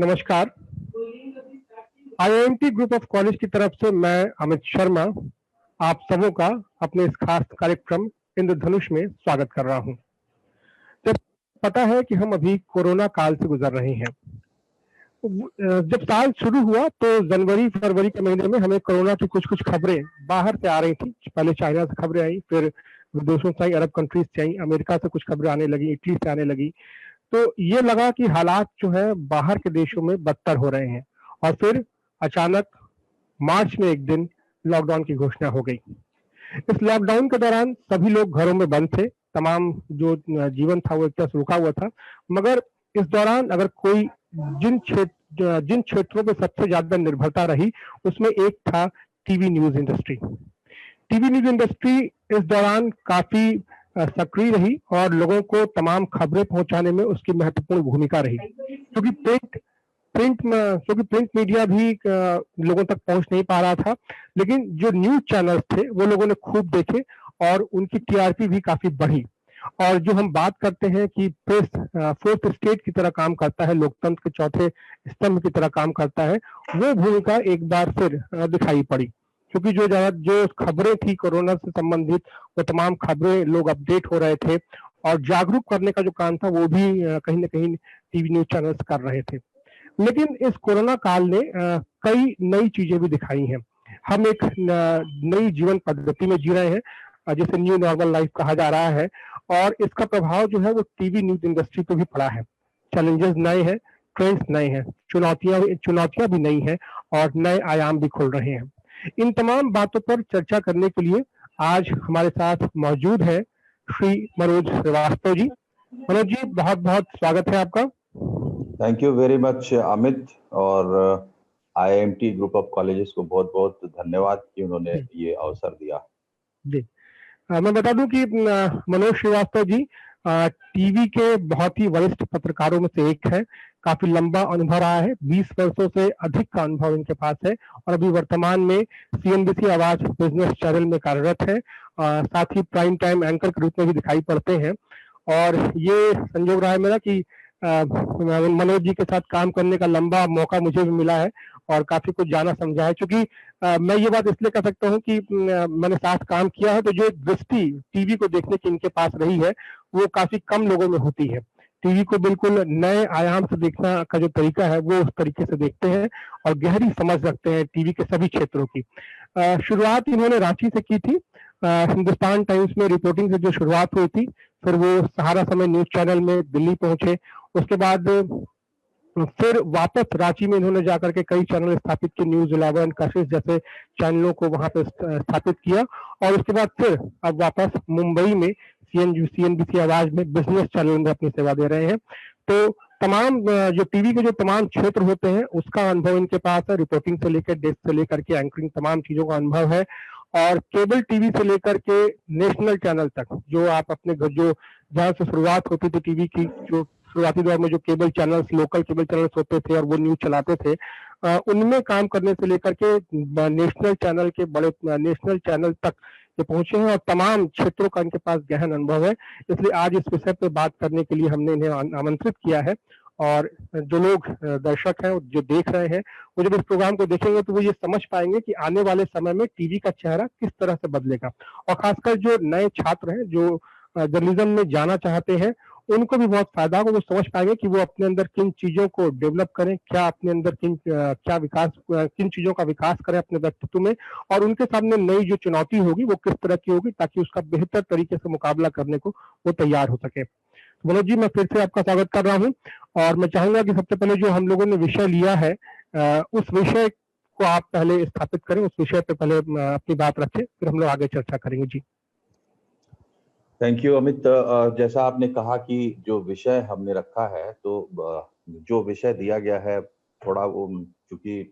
नमस्कार। IIMT group of college की तरफ से मैं अमित शर्मा आप सबों का अपने इस खास कार्यक्रम इंद्रधनुष में स्वागत कर रहा हूं। जब पता है कि हम अभी कोरोना काल से गुजर रहे हैं। जब साल शुरू हुआ तो जनवरी फरवरी के महीने में हमें कोरोना की कुछ कुछ खबरें बाहर से आ रही थी। पहले चाइना से खबरें आई, फिर विदेशों से आई, अरब कंट्रीज से आई, अमेरिका से कुछ खबरें आने लगी, इटली से आने लगी। तो ये लगा कि हालात जो है बाहर के देशों में बदतर हो रहे हैं और फिर अचानक मार्च में एक दिन लॉकडाउन की घोषणा हो गई। इस लॉकडाउन के दौरान सभी लोग घरों में बंद थे, तमाम जो जीवन था वो एक तरह से रुका हुआ था। मगर इस दौरान अगर कोई जिन क्षेत्रों पर सबसे ज्यादा निर्भरता रही उसमें एक था TV news industry. TV news industry इस दौरान काफी सक्रिय रही और लोगों को तमाम खबरें पहुंचाने में उसकी महत्वपूर्ण भूमिका रही, क्योंकि प्रिंट मीडिया भी लोगों तक पहुंच नहीं पा रहा था। लेकिन जो न्यूज चैनल्स थे वो लोगों ने खूब देखे और उनकी टीआरपी भी काफी बढ़ी। और जो हम बात करते हैं कि प्रेस फोर्थ स्टेट की तरह काम करता है, लोकतंत्र के चौथे स्तंभ की तरह काम करता है, वो भूमिका एक बार फिर दिखाई पड़ी। क्योंकि जो खबरें थी कोरोना से संबंधित, वो तमाम खबरें लोग अपडेट हो रहे थे और जागरूक करने का जो काम था वो भी कहीं ना कहीं टीवी न्यूज चैनल्स कर रहे थे। लेकिन इस कोरोना काल ने कई नई चीजें भी दिखाई हैं। हम एक नई जीवन पद्धति में जी रहे हैं, जिसे न्यू नॉर्मल लाइफ कहा जा रहा है, और इसका प्रभाव जो है वो टीवी न्यूज इंडस्ट्री पे भी पड़ा है। चैलेंजेस नए हैं, ट्रेंड्स नए हैं, चुनौतियां भी नई हैं और नए आयाम भी खुल रहे हैं। इन तमाम बातों पर चर्चा करने के लिए आज हमारे साथ मौजूद है श्री मनोज श्रीवास्तव जी। मनोज जी, बहुत बहुत स्वागत है आपका। Thank you very much Amit, और आईआईएमटी ग्रुप ऑफ कॉलेजेस को बहुत बहुत धन्यवाद कि उन्होंने ये अवसर दिया। जी, मैं बता दूं कि मनोज श्रीवास्तव जी टीवी के बहुत ही वरिष्ठ पत्रकारों में से एक है। काफी लंबा अनुभव रहा है, 20 वर्षों से अधिक का अनुभव इनके पास है और अभी वर्तमान में सीएनबीसी आवाज बिजनेस चैनल में कार्यरत है। साथ ही प्राइम टाइम एंकर के रूप में भी दिखाई पड़ते हैं। और ये संजोग रहा है मेरा कि मनोज जी के साथ काम करने का लंबा मौका मुझे भी मिला है और काफी कुछ जाना समझा है। क्योंकि मैं ये बात इसलिए कह सकता हूँ कि मैंने साथ काम किया है, तो जो एक दृष्टि टीवी को देखने की इनके पास रही है वो काफी कम लोगों में होती है। टीवी को बिल्कुल नए आयाम से देखना का जो तरीका है वो उस तरीके से देखते हैं और गहरी समझ रखते हैं टीवी के सभी क्षेत्रों की। शुरुआत इन्होंने रांची से की थी। हिंदुस्तान टाइम्स में रिपोर्टिंग से जो शुरुआत हुई थी, फिर वो सहारा समय न्यूज चैनल में दिल्ली पहुंचे। उसके बाद फिर वापस रांची में इन्होंने जाकर के कई चैनल स्थापित किए, न्यूज 11, कशिश जैसे चैनलों को वहां पे स्थापित किया। और उसके बाद फिर अब वापस मुंबई में सीएनबीसी आवाज में बिजनेस चैनल में अपनी सेवा दे रहे हैं। तो तमाम जो टीवी के जो तमाम क्षेत्र होते हैं उसका अनुभव इनके पास है। रिपोर्टिंग से लेकर, डेस्क से लेकर के एंकरिंग, तमाम चीजों का अनुभव है। और केबल टीवी से लेकर के नेशनल चैनल तक, जो आप अपने घर, जो जहाँ से शुरुआत होती थी टीवी की, जो शुरुआती दौर में जो cable channels, local cable channels होते थे और वो न्यूज चलाते थे, उनमें काम करने से लेकर के नेशनल चैनल के बड़े नेशनल चैनल तक ये पहुंचे हैं और तमाम क्षेत्रों का इनके पास गहन अनुभव है। इसलिए आज इस विषय पर बात करने के लिए हमने इन्हें आमंत्रित किया है। और जो लोग दर्शक हैं, जो देख रहे हैं, वो जब इस प्रोग्राम को देखेंगे तो वो ये समझ पाएंगे कि आने वाले समय में टीवी का चेहरा किस तरह से बदलेगा। और खासकर जो नए छात्र हैं, जो जर्नलिज्म में जाना चाहते हैं, उनको भी बहुत फायदा होगा। वो समझ पाएंगे कि वो अपने अंदर किन चीजों को डेवलप करें, क्या अपने अंदर किन चीजों का विकास करें अपने व्यक्तित्व में, और उनके सामने नई जो चुनौती होगी वो किस तरह की होगी, ताकि उसका बेहतर तरीके से मुकाबला करने को वो तैयार हो सके। मनोज जी, मैं फिर से आपका स्वागत कर रहा हूँ और मैं चाहूंगा कि सबसे पहले जो हम लोगों ने विषय लिया है, उस विषय को आप पहले स्थापित करें, उस विषय पे पहले अपनी बात रखें, फिर हम लोग आगे चर्चा करेंगे। जी, थैंक यू अमित। जैसा आपने कहा कि जो विषय हमने रखा है, तो जो विषय दिया गया है, थोड़ा वो, क्योंकि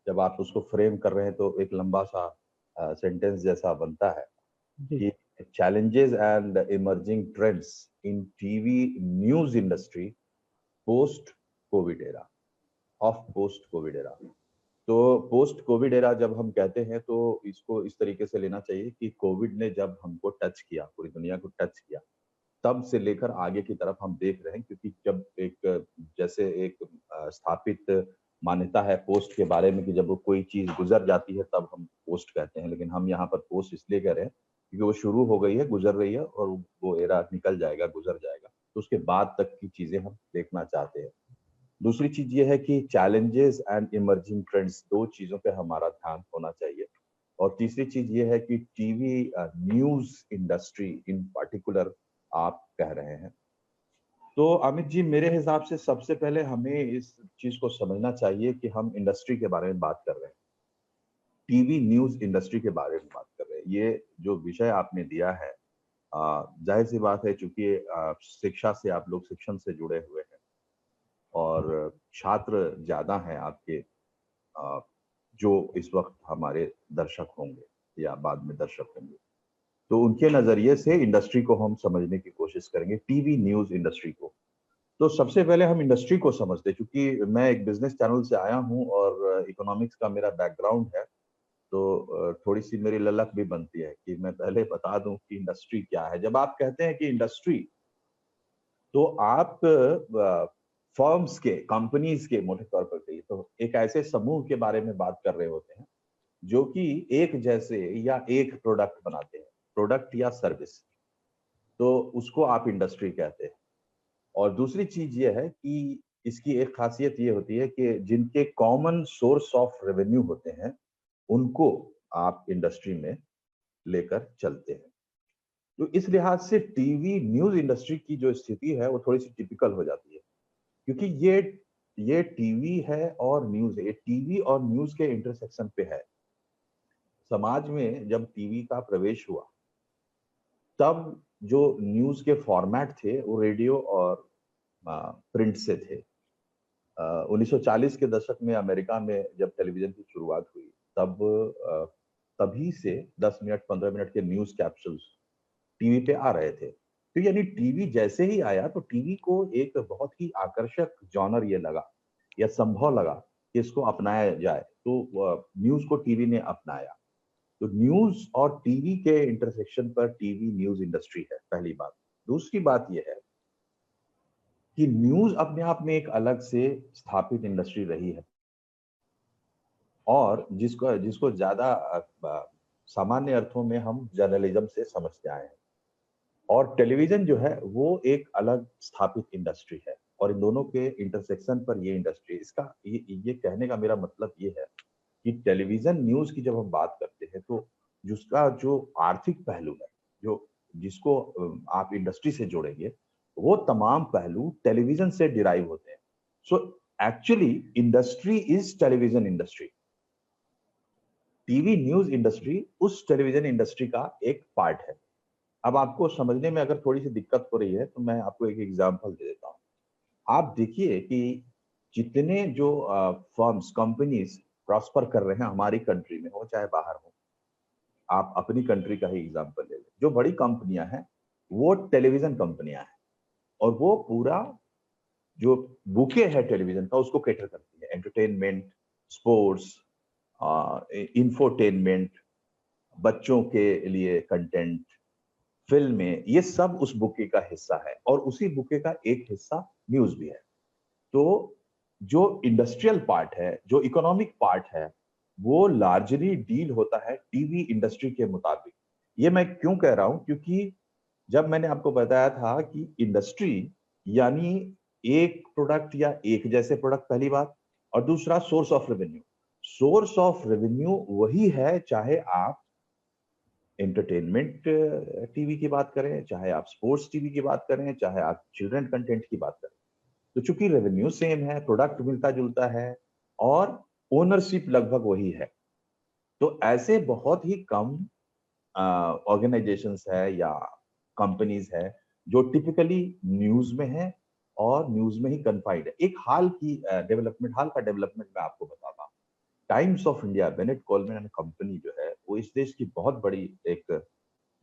जब आप उसको फ्रेम कर रहे हैं तो एक लंबा सा सेंटेंस जैसा बनता है कि challenges and emerging trends in TV news industry post Covid era, of post Covid era. तो पोस्ट कोविड एरा जब हम कहते हैं तो इसको इस तरीके से लेना चाहिए कि कोविड ने जब हमको टच किया, पूरी दुनिया को टच किया, तब से लेकर आगे की तरफ हम देख रहे हैं, क्योंकि जब एक जैसे एक स्थापित मान्यता है पोस्ट के बारे में कि जब वो कोई चीज गुजर जाती है तब हम पोस्ट कहते हैं, लेकिन हम यहाँ पर पोस्ट इसलिए कह रहे हैं क्योंकि वो शुरू हो गई है, गुजर रही है और वो एरा निकल जाएगा, गुजर जाएगा, तो उसके बाद तक की चीजें हम देखना चाहते हैं। दूसरी चीज ये है कि चैलेंजेस एंड इमर्जिंग ट्रेंड्स, दो चीजों पे हमारा ध्यान होना चाहिए। और तीसरी चीज ये है कि TV news industry in particular आप कह रहे हैं, तो अमित जी मेरे हिसाब से सबसे पहले हमें इस चीज को समझना चाहिए कि हम इंडस्ट्री के बारे में बात कर रहे हैं, टीवी न्यूज इंडस्ट्री के बारे में बात कर रहे हैं। ये जो विषय आपने दिया है, जाहिर सी बात है, चूंकि शिक्षा से आप लोग शिक्षण से जुड़े हुए हैं और छात्र ज्यादा हैं आपके, अ, जो इस वक्त हमारे दर्शक होंगे या बाद में दर्शक होंगे, तो उनके नजरिए से इंडस्ट्री को हम समझने की कोशिश करेंगे, टीवी न्यूज इंडस्ट्री को। तो सबसे पहले हम इंडस्ट्री को समझते हैं, क्योंकि मैं एक बिजनेस चैनल से आया हूं और इकोनॉमिक्स का मेरा बैकग्राउंड है, तो थोड़ी सी मेरी ललक भी बनती है कि मैं पहले बता दूं कि इंडस्ट्री क्या है। जब आप कहते हैं कि इंडस्ट्री, तो आप फर्म्स के, कंपनीज के, मोटे तौर पर कहिए तो एक ऐसे समूह के बारे में बात कर रहे होते हैं जो कि एक जैसे या एक प्रोडक्ट बनाते हैं, प्रोडक्ट या सर्विस, तो उसको आप इंडस्ट्री कहते हैं। और दूसरी चीज ये है कि इसकी एक खासियत ये होती है कि जिनके कॉमन सोर्स ऑफ रेवेन्यू होते हैं उनको आप इंडस्ट्री में लेकर चलते हैं। तो इस लिहाज से टीवी न्यूज इंडस्ट्री की जो स्थिति है वो थोड़ी सी टिपिकल हो जाती है, क्योंकि ये टीवी है और न्यूज है, ये टीवी और न्यूज के इंटरसेक्शन पे है। समाज में जब टीवी का प्रवेश हुआ तब जो न्यूज के फॉर्मेट थे वो रेडियो और प्रिंट से थे। 1940 के दशक में अमेरिका में जब टेलीविजन की शुरुआत हुई तब तभी से 10 मिनट 15 मिनट के न्यूज कैप्सूल्स टीवी पे आ रहे थे। तो यानी टीवी जैसे ही आया तो टीवी को एक बहुत ही आकर्षक जॉनर ये लगा या संभव लगा कि इसको अपनाया जाए, तो न्यूज को टीवी ने अपनाया। तो न्यूज और टीवी के इंटरसेक्शन पर टीवी न्यूज इंडस्ट्री है, पहली बात। दूसरी बात यह है कि न्यूज अपने आप में एक अलग से स्थापित इंडस्ट्री रही है और जिसको जिसको ज्यादा सामान्य अर्थों में हम जर्नलिज्म से समझते आए हैं। और टेलीविजन जो है वो एक अलग स्थापित इंडस्ट्री है और इन दोनों के इंटरसेक्शन पर ये इंडस्ट्री, इसका ये कहने का मेरा मतलब ये है कि टेलीविजन न्यूज की जब हम बात करते हैं तो जिसका जो आर्थिक पहलू है, जो जिसको आप इंडस्ट्री से जोड़ेंगे, वो तमाम पहलू टेलीविजन से डिराइव होते हैं। So actually industry is television industry. TV news industry उस टेलीविजन इंडस्ट्री का एक पार्ट है। अब आपको समझने में अगर थोड़ी सी दिक्कत हो रही है तो मैं आपको एक एग्जांपल दे देता हूँ। आप देखिए कि जितने जो फर्म्स, कंपनीज प्रॉस्पर कर रहे हैं हमारी कंट्री में हो चाहे बाहर हो, आप अपनी कंट्री का ही एग्जांपल ले लें। जो बड़ी कंपनियां हैं वो टेलीविजन कंपनियां हैं और वो पूरा जो बुके है टेलीविजन का उसको कैटर करती है। एंटरटेनमेंट, स्पोर्ट्स, इंफोटेनमेंट, बच्चों के लिए कंटेंट, फिल्में, ये सब उस बुके का हिस्सा है और उसी बुके का एक हिस्सा न्यूज भी है। तो जो इंडस्ट्रियल पार्ट है, जो इकोनॉमिक पार्ट है, वो लार्जली डील होता है टीवी इंडस्ट्री के मुताबिक। ये मैं क्यों कह रहा हूं, क्योंकि जब मैंने आपको बताया था कि इंडस्ट्री यानी एक प्रोडक्ट या एक जैसे प्रोडक्ट, पहली बात, और दूसरा source of revenue. Source of revenue वही है चाहे आप एंटरटेनमेंट टीवी की बात करें, चाहे आप स्पोर्ट्स टीवी की बात करें, चाहे आप चिल्ड्रन कंटेंट की बात करें। तो चूंकि रेवेन्यू सेम है, प्रोडक्ट मिलता जुलता है और ओनरशिप लगभग वही है, तो ऐसे बहुत ही कम ऑर्गेनाइजेशंस है या कंपनीज है जो टिपिकली न्यूज में है और न्यूज में ही कन्फाइंड है। एक हाल का डेवलपमेंट मैं आपको बताता हूँ। Times of India, Bennett Coleman and company जो है वो इस देश की बहुत बड़ी एक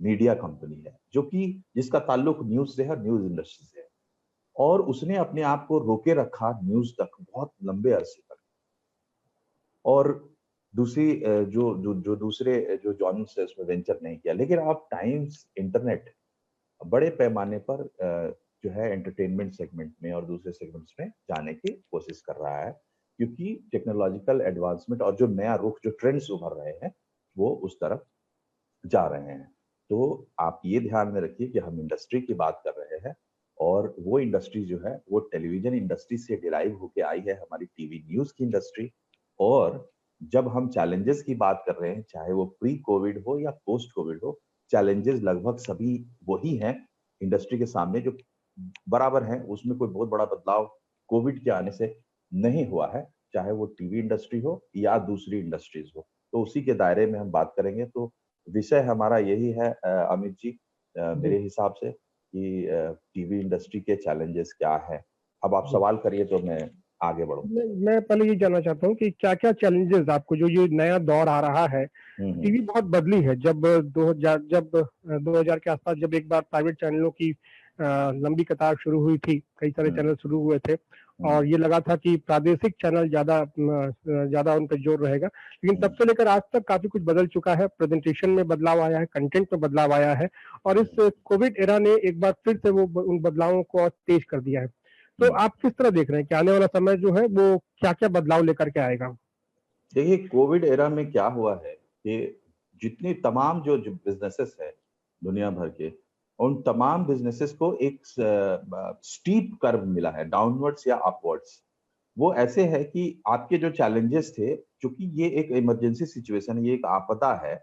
मीडिया कंपनी है जो कि जिसका ताल्लुक न्यूज से है, न्यूज इंडस्ट्री से है, और उसने अपने आप को रोके रखा न्यूज तक बहुत लंबे अरसे तक। और दूसरी जो जो जो दूसरे जो जॉनर्स है उसमें वेंचर नहीं किया। लेकिन आप टाइम्स, इंटरनेट बड़े पैमाने पर जो है एंटरटेनमेंट सेगमेंट में और दूसरे सेगमेंट्स में जाने की कोशिश कर रहा है, क्योंकि टेक्नोलॉजिकल एडवांसमेंट और जो नया रुख, जो ट्रेंड्स उभर रहे हैं, वो उस तरफ जा रहे हैं। तो आप ये ध्यान में रखिए कि हम इंडस्ट्री की बात कर रहे हैं, और वो इंडस्ट्री जो है वो टेलीविजन इंडस्ट्री से डिराइव होके आई है, हमारी टीवी न्यूज़ की इंडस्ट्री। और जब हम चैलेंजेस की बात कर रहे हैं, चाहे वो प्री कोविड हो या पोस्ट कोविड हो, चैलेंजेस लगभग सभी वही हैं इंडस्ट्री के सामने, जो बराबर हैं। उसमें कोई बहुत बड़ा बदलाव कोविड के आने से नहीं हुआ है, चाहे वो टीवी इंडस्ट्री हो या दूसरी इंडस्ट्रीज हो। तो उसी के दायरे में हम बात करेंगे। तो विषय हमारा यही है अमित जी, मेरे हिसाब से, कि टीवी इंडस्ट्री के चैलेंजेस क्या है। अब आप सवाल करिए तो मैं आगे बढ़ूं। मैं पहले ये जानना चाहता हूँ कि क्या क्या चैलेंजेस आपको, जो ये नया दौर आ रहा है, टीवी बहुत बदली है। जब 2000 के आसपास जब एक बार प्राइवेट चैनलों की लंबी कतार शुरू हुई थी, कई सारे चैनल शुरू हुए थे, और ये लगा था कि प्रादेशिक चैनल ज्यादा उन पर जोर रहेगा। लेकिन तब से लेकर आज तक काफी कुछ बदल चुका है। प्रेजेंटेशन में बदलाव आया है, कंटेंट में बदलाव आया है, और इस कोविड एरा ने एक बार फिर से वो उन बदलावों को और तेज कर दिया है। तो आप किस तरह देख रहे हैं कि आने वाला समय जो है वो क्या क्या बदलाव लेकर के आएगा? देखिए, कोविड एरा में क्या हुआ है कि जितनी तमाम जो बिजनेसेस है दुनिया भर के, उन तमाम बिजनेसेस को एक स्टीप कर्व मिला है, डाउनवर्ड्स या अपवर्ड्स। वो ऐसे है कि आपके जो चैलेंजेस थे, चूंकि ये एक इमरजेंसी सिचुएशन है, ये एक आपदा है,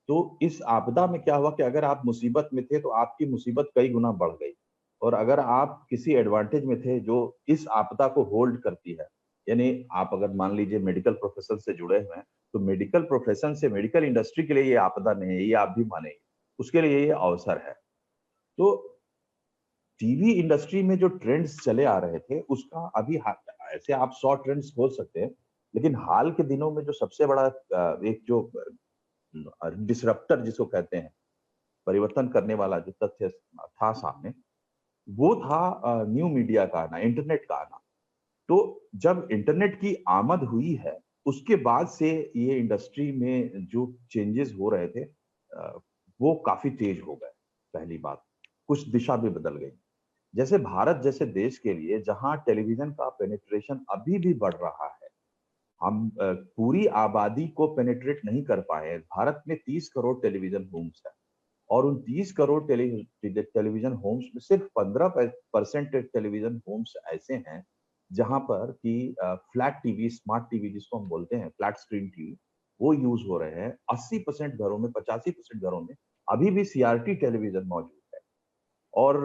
तो इस आपदा में क्या हुआ कि अगर आप मुसीबत में थे तो आपकी मुसीबत कई गुना बढ़ गई। और अगर आप किसी एडवांटेज में थे जो इस आपदा को होल्ड करती है, यानी आप अगर मान लीजिए मेडिकल प्रोफेशन से जुड़े हुए हैं, तो मेडिकल प्रोफेशन से मेडिकल इंडस्ट्री के लिए ये आपदा नहीं है, ये आप भी मानेंगे, उसके लिए ये अवसर है। तो टीवी इंडस्ट्री में जो ट्रेंड्स चले आ रहे थे, उसका अभी ऐसे आप 100 ट्रेंड्स बोल सकते हैं, लेकिन हाल के दिनों में जो सबसे बड़ा एक जो डिसरप्टर जिसको कहते हैं, परिवर्तन करने वाला जो तथ्य था सामने, वो था न्यू मीडिया का आना, इंटरनेट का आना। तो जब इंटरनेट की आमद हुई है, उसके बाद से ये इंडस्ट्री में जो चेंजेस हो रहे थे, वो काफी तेज हो गए। पहली बात, कुछ दिशा भी बदल गई। जैसे भारत जैसे देश के लिए, जहां टेलीविजन का पेनिट्रेशन अभी भी बढ़ रहा है, हम पूरी आबादी को पेनिट्रेट नहीं कर पाए। भारत में 30 करोड़ टेलीविजन होम्स है, और उन 30 करोड़ टेलीविजन होम्स में सिर्फ 15% टेलीविजन होम्स ऐसे हैं जहां पर कि फ्लैट टीवी, स्मार्ट टीवी जिसको हम बोलते हैं, फ्लैट स्क्रीन टीवी, वो यूज हो रहे हैं। 80% घरों में, 85% घरों में अभी भी सीआरटी टेलीविजन मौजूद है। और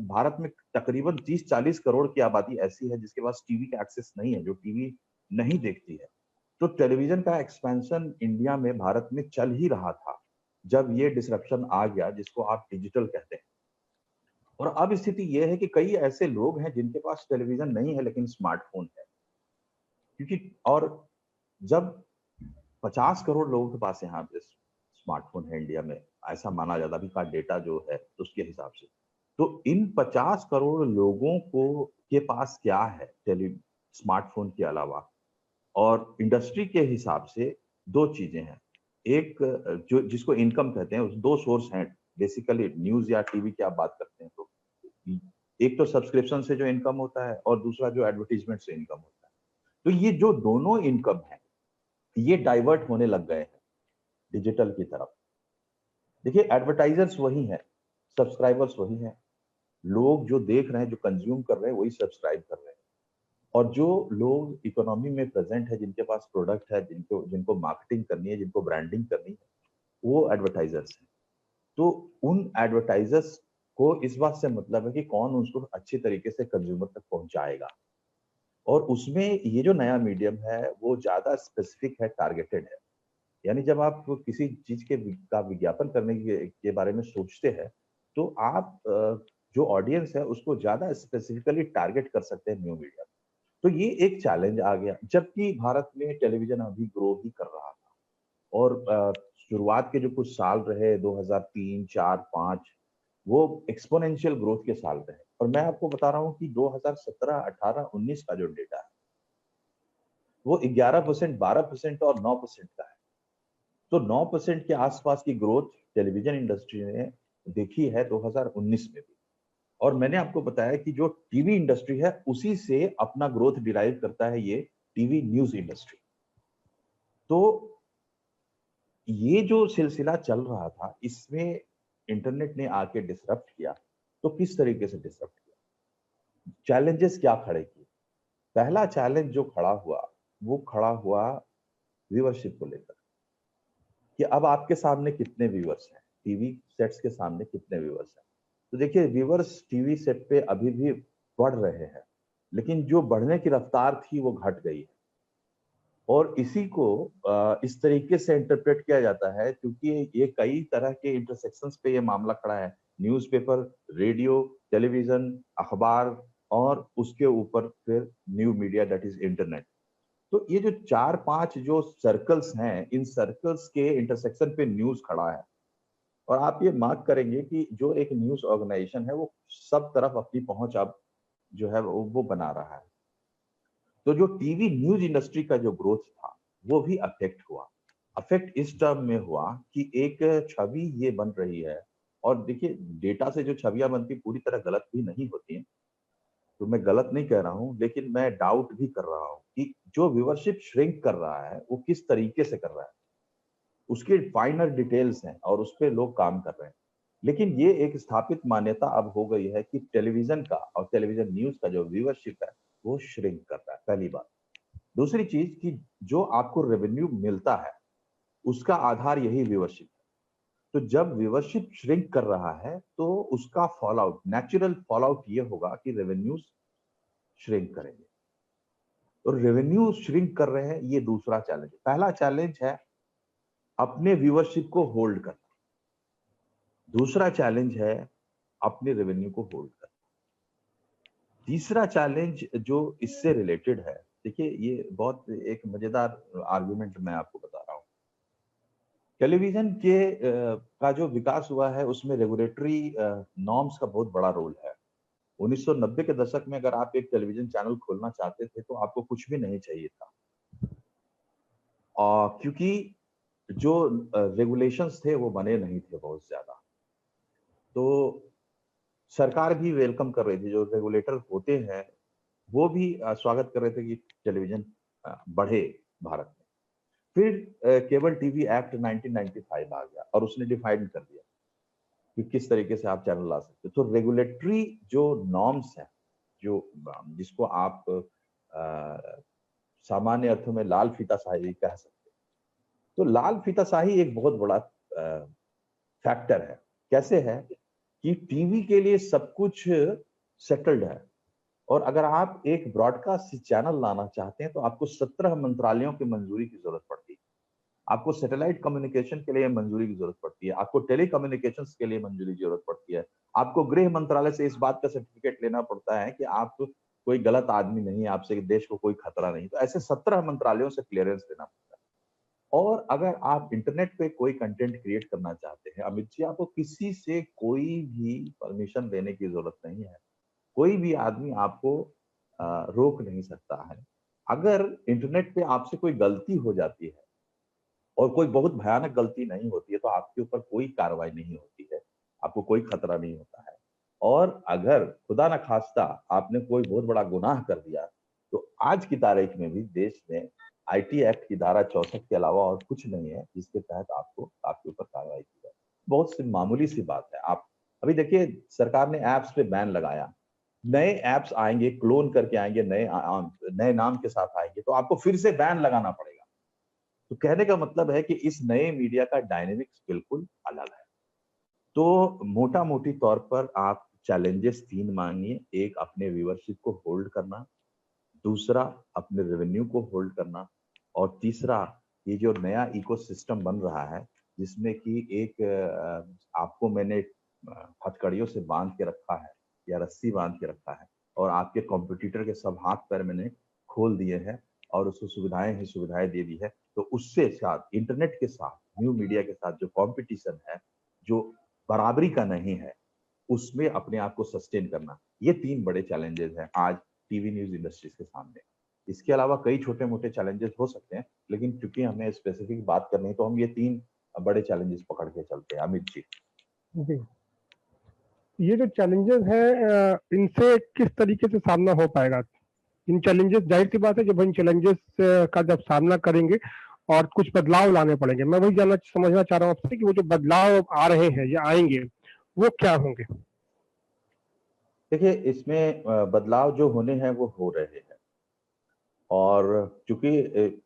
भारत में तकरीबन 30-40 करोड़ की आबादी ऐसी है जिसके पास टीवी का एक्सेस नहीं है, जो टीवी नहीं देखती है। तो टेलीविजन का एक्सपेंशन इंडिया में, भारत में चल ही रहा था, जब ये डिसरप्शन आ गया जिसको आप डिजिटल कहते हैं। और अब स्थिति ये है कि कई ऐसे लोग हैं जिनके पास टेलीविजन नहीं है लेकिन स्मार्टफोन है, क्योंकि और जब 50 करोड़ लोगों के पास यहाँ पे स्मार्टफोन है इंडिया में, ऐसा माना जाता है, अभी का डेटा जो है उसके हिसाब से, तो इन 50 करोड़ लोगों को के पास क्या है टेली स्मार्टफोन के अलावा? और इंडस्ट्री के हिसाब से दो चीजें हैं। एक, जो जिसको इनकम कहते हैं, उस दो सोर्स हैं बेसिकली, न्यूज या टीवी की आप बात करते हैं तो। एक तो सब्सक्रिप्शन से जो इनकम होता है, और दूसरा जो एडवर्टीजमेंट से इनकम होता है। तो ये जो दोनों इनकम है, ये डाइवर्ट होने लग गए हैं डिजिटल की तरफ। देखिए, एडवर्टाइजर्स वही हैं, सब्सक्राइबर्स वही हैं, लोग जो देख रहे हैं, जो कंज्यूम कर रहे हैं, वही सब्सक्राइब कर रहे हैं। और जो लोग इकोनॉमी में प्रेजेंट है, जिनके पास प्रोडक्ट है, जिनको जिनको मार्केटिंग करनी है, जिनको ब्रांडिंग करनी है, वो एडवर्टाइजर्स हैं। तो उन एडवर्टाइजर्स को इस बात से मतलब है कि कौन उसको अच्छी तरीके से कंज्यूमर तक पहुंचाएगा। और उसमें ये जो नया मीडियम है वो ज्यादा स्पेसिफिक है, टारगेटेड है। यानी जब आप किसी चीज का विज्ञापन करने के बारे में सोचते हैं, तो आप जो ऑडियंस है उसको ज्यादा स्पेसिफिकली टारगेट कर सकते हैं न्यू मीडिया। तो ये एक चैलेंज आ गया, जबकि भारत में टेलीविजन अभी ग्रो ही कर रहा था। और शुरुआत के जो कुछ साल रहे, 2003, 4, 5, वो एक्सपोनेंशियल ग्रोथ के साल रहे। और मैं आपको बता रहा हूँ कि 2017, 18, 19 का जो डेटा है, वो 11%, 12% और 9% का है। तो 9% के आसपास की ग्रोथ टेलीविजन इंडस्ट्री ने देखी है 2019 में भी। और मैंने आपको बताया कि जो टीवी इंडस्ट्री है उसी से अपना ग्रोथ डिराइव करता है ये टीवी न्यूज इंडस्ट्री। तो ये जो सिलसिला चल रहा था इसमें इंटरनेट ने आके डिसरप्ट किया। तो किस तरीके से डिसरप्ट किया, चैलेंजेस क्या खड़े किए? पहला चैलेंज जो खड़ा हुआ वो खड़ा हुआ व्यूअरशिप को लेकर, कि अब आपके सामने कितने व्यूअर्स हैं, टीवी सेट्स के सामने कितने व्यूअर्स हैं। तो देखिए व्यूअर्स टीवी सेट पे अभी भी बढ़ रहे हैं, लेकिन जो बढ़ने की रफ्तार थी वो घट गई है। और इसी को इस तरीके से इंटरप्रेट किया जाता है क्योंकि ये कई तरह के इंटरसेक्शंस पे ये मामला खड़ा है। न्यूज़पेपर, रेडियो, टेलीविजन, अखबार और उसके ऊपर फिर new media that is internet. तो ये जो 4-5 जो सर्कल्स हैं, इन सर्कल्स के इंटरसेक्शन पे न्यूज़ खड़ा है। और आप ये मार्क करेंगे कि जो एक न्यूज़ ऑर्गेनाइजेशन है वो सब तरफ अपनी पहुंच अब जो है वो बना रहा है। तो जो टीवी न्यूज़ इंडस्ट्री का जो ग्रोथ था, वो भी अफेक्ट हुआ। अफेक्ट इस टर्म में हुआ कि एक छवि ये बन रही है। और देखिए डेटा से जो छवियां बनती पूरी तरह गलत भी नहीं होती हैं। तो मैं गलत नहीं कह रहा हूँ, लेकिन मैं डाउट भी कर रहा हूँ कि जो व्यूअरशिप श्रिंक कर रहा है, वो किस तरीके से कर रहा है। उसके फाइनर डिटेल्स हैं और उस पे लोग काम कर रहे हैं। लेकिन ये एक स्थापित मान्यता अब हो गई है कि टेलीविजन का और टेलीविजन न्यूज़ का जो व्यूअरशिप है, वो श्रिंक कर रहा है, पहली बात। दूसरी चीज़ कि जो आपको रेवेन्यू मिलता है, उसका आधार यही व्यूअरशिप है। तो जब व्यूअरशिप श्रिंक कर रहा है, तो उसका fall out, natural fall out ये होगा कि रेवेन्यूज़ श्रिंक करेंगे। और रेवेन्यू श्रिंक कर रहे हैं, ये दूसरा चैलेंज है। पहला चैलेंज है अपने व्यूअरशिप को होल्ड करना। दूसरा चैलेंज है अपने रेवेन्यू को होल्ड करना। तीसरा चैलेंज जो इससे रिलेटेड है, देखिए ये बहुत एक मजेदार आर्गुमेंट मैं आपको बता रहा हूँ। टेलीविजन के का जो विकास हुआ है उसमें रेगुलेटरी नॉर्म्स का बहुत बड़ा रोल है। 1990 के दशक में अगर आप एक टेलीविजन चैनल खोलना चाहते थे तो आपको कुछ भी नहीं चाहिए था। क्योंकि जो रेगुलेशंस थे वो बने नहीं थे बहुत ज्यादा। तो सरकार भी वेलकम कर रही थी, जो रेगुलेटर होते हैं वो भी स्वागत कर रहे थे कि टेलीविजन बढ़े भारत में। फिर केबल टीवी एक्ट 1995 आ गया और उसने डिफाइन कर दिया कि किस तरीके से आप चैनल ला सकते हो। तो रेगुलेटरी जो नॉर्म्स हैं, जो जिसको आप सामान्य अर्थों में लाल फीताशाही कह सकते हैं। तो लाल फीताशाही एक बहुत बड़ा फैक्टर है। कैसे है कि टीवी के लिए सब कुछ सेटल्ड है। और अगर आप एक ब्रॉडकास्ट चैनल लाना चाहते हैं तो आपको 17 मंत्रालयों की मंजूरी की जरूरत पड़ती है। आपको सैटेलाइट कम्युनिकेशन के लिए मंजूरी की जरूरत पड़ती है, आपको टेलीकम्युनिकेशंस के लिए मंजूरी की जरूरत पड़ती है, आपको गृह मंत्रालय से इस बात का सर्टिफिकेट लेना पड़ता है कि आप कोई गलत आदमी नहीं है, आपसे देश को कोई खतरा नहीं। तो ऐसे 17 मंत्रालयों से क्लियरेंस लेना पड़ता है। और अगर आप इंटरनेट पे कोई कंटेंट क्रिएट करना चाहते हैं, अमित जी, आपको किसी से कोई भी परमिशन लेने की जरूरत नहीं है। कोई भी आदमी आपको रोक नहीं सकता है। अगर इंटरनेट पे आपसे कोई गलती हो जाती है और कोई बहुत भयानक गलती नहीं होती है, तो आपके ऊपर कोई कार्रवाई नहीं होती है, आपको कोई खतरा नहीं होता है। और अगर खुदा न खास्ता आपने कोई बहुत बड़ा गुनाह कर दिया, तो आज की तारीख में भी देश में आईटी एक्ट की धारा 64 के अलावा और कुछ नहीं है जिसके तहत आपको आपके ऊपर कार्रवाई की जाए। बहुत सी मामूली सी बात है। आप अभी देखिए सरकार ने ऐप्स पे बैन लगाया, नए ऐप्स आएंगे, क्लोन करके आएंगे, नए नाम के साथ आएंगे, तो आपको फिर से बैन लगाना पड़ेगा। तो कहने का मतलब है कि इस नए मीडिया का डायनेमिक्स बिल्कुल अलग है। तो मोटा-मोटी तौर पर आप चैलेंजेस 3 मानिए, एक अपने व्यूअरशिप को होल्ड करना, दूसरा अपने रेवेन्यू को होल्ड करना और तीसरा ये जो नया इकोसिस्टम बन रहा है जिसमें कि एक आपको मैंने हथकड़ियों से बांध के रखा है या रस्सी बांध के रखा है और आपके कॉम्पिटिटर के सब हाथ पैर मैंने खोल दिए हैं और उसको सुविधाएं ही सुविधाएं दे दी है। तो उससे साथ इंटरनेट के साथ न्यू मीडिया के साथ जो कंपटीशन है, जो बराबरी का नहीं है, उसमें अपने आप को सस्टेन करना, ये 3 बड़े चैलेंजेस हैं आज टीवी न्यूज़ इंडस्ट्रीज के सामने। इसके अलावा कई छोटे-मोटे चैलेंजेस हो सकते हैं, लेकिन चूँकि हमें स्पेसिफिक बात करनी है तो हम ये 3 बड़े चैलेंजेस पकड़ के चलते हैं। अमित जी। जी। ये जो चैलेंजेस हैं इनसे किस तरीके से सामना हो पाएगा? इन चैलेंजेस, जाहिर सी बात है, जब इन चैलेंजेस का जब सामना करेंगे और कुछ बदलाव लाने पड़ेंगे, मैं वही जानना समझना चाह रहा हूँ आपसे कि वो जो बदलाव आ रहे हैं या आएंगे वो क्या होंगे? देखिए, इसमें बदलाव जो होने हैं वो हो रहे हैं। और चूंकि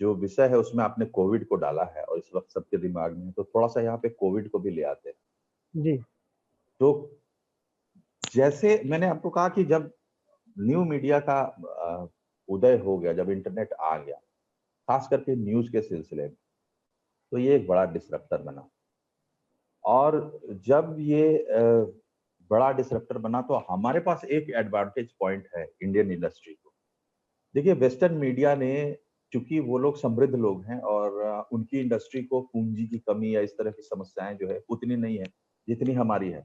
जो विषय है उसमें आपने कोविड को डाला है और इस वक्त सबके दिमाग में है, तो थोड़ा सा यहाँ पे कोविड को भी ले आते हैं। जी। तो जैसे मैंने आपको कहा कि जब न्यू मीडिया का उदय हो गया, जब इंटरनेट आ गया, खास करके न्यूज के सिलसिले में, तो ये एक बड़ा डिसरप्टर बना। और जब ये बड़ा डिसरप्टर बना तो हमारे पास एक एडवांटेज पॉइंट है इंडियन इंडस्ट्री को। देखिए, वेस्टर्न मीडिया ने, चूंकि वो लोग समृद्ध लोग हैं और उनकी इंडस्ट्री को पूंजी की कमी या इस तरह की समस्याएं जो है उतनी नहीं है जितनी हमारी है,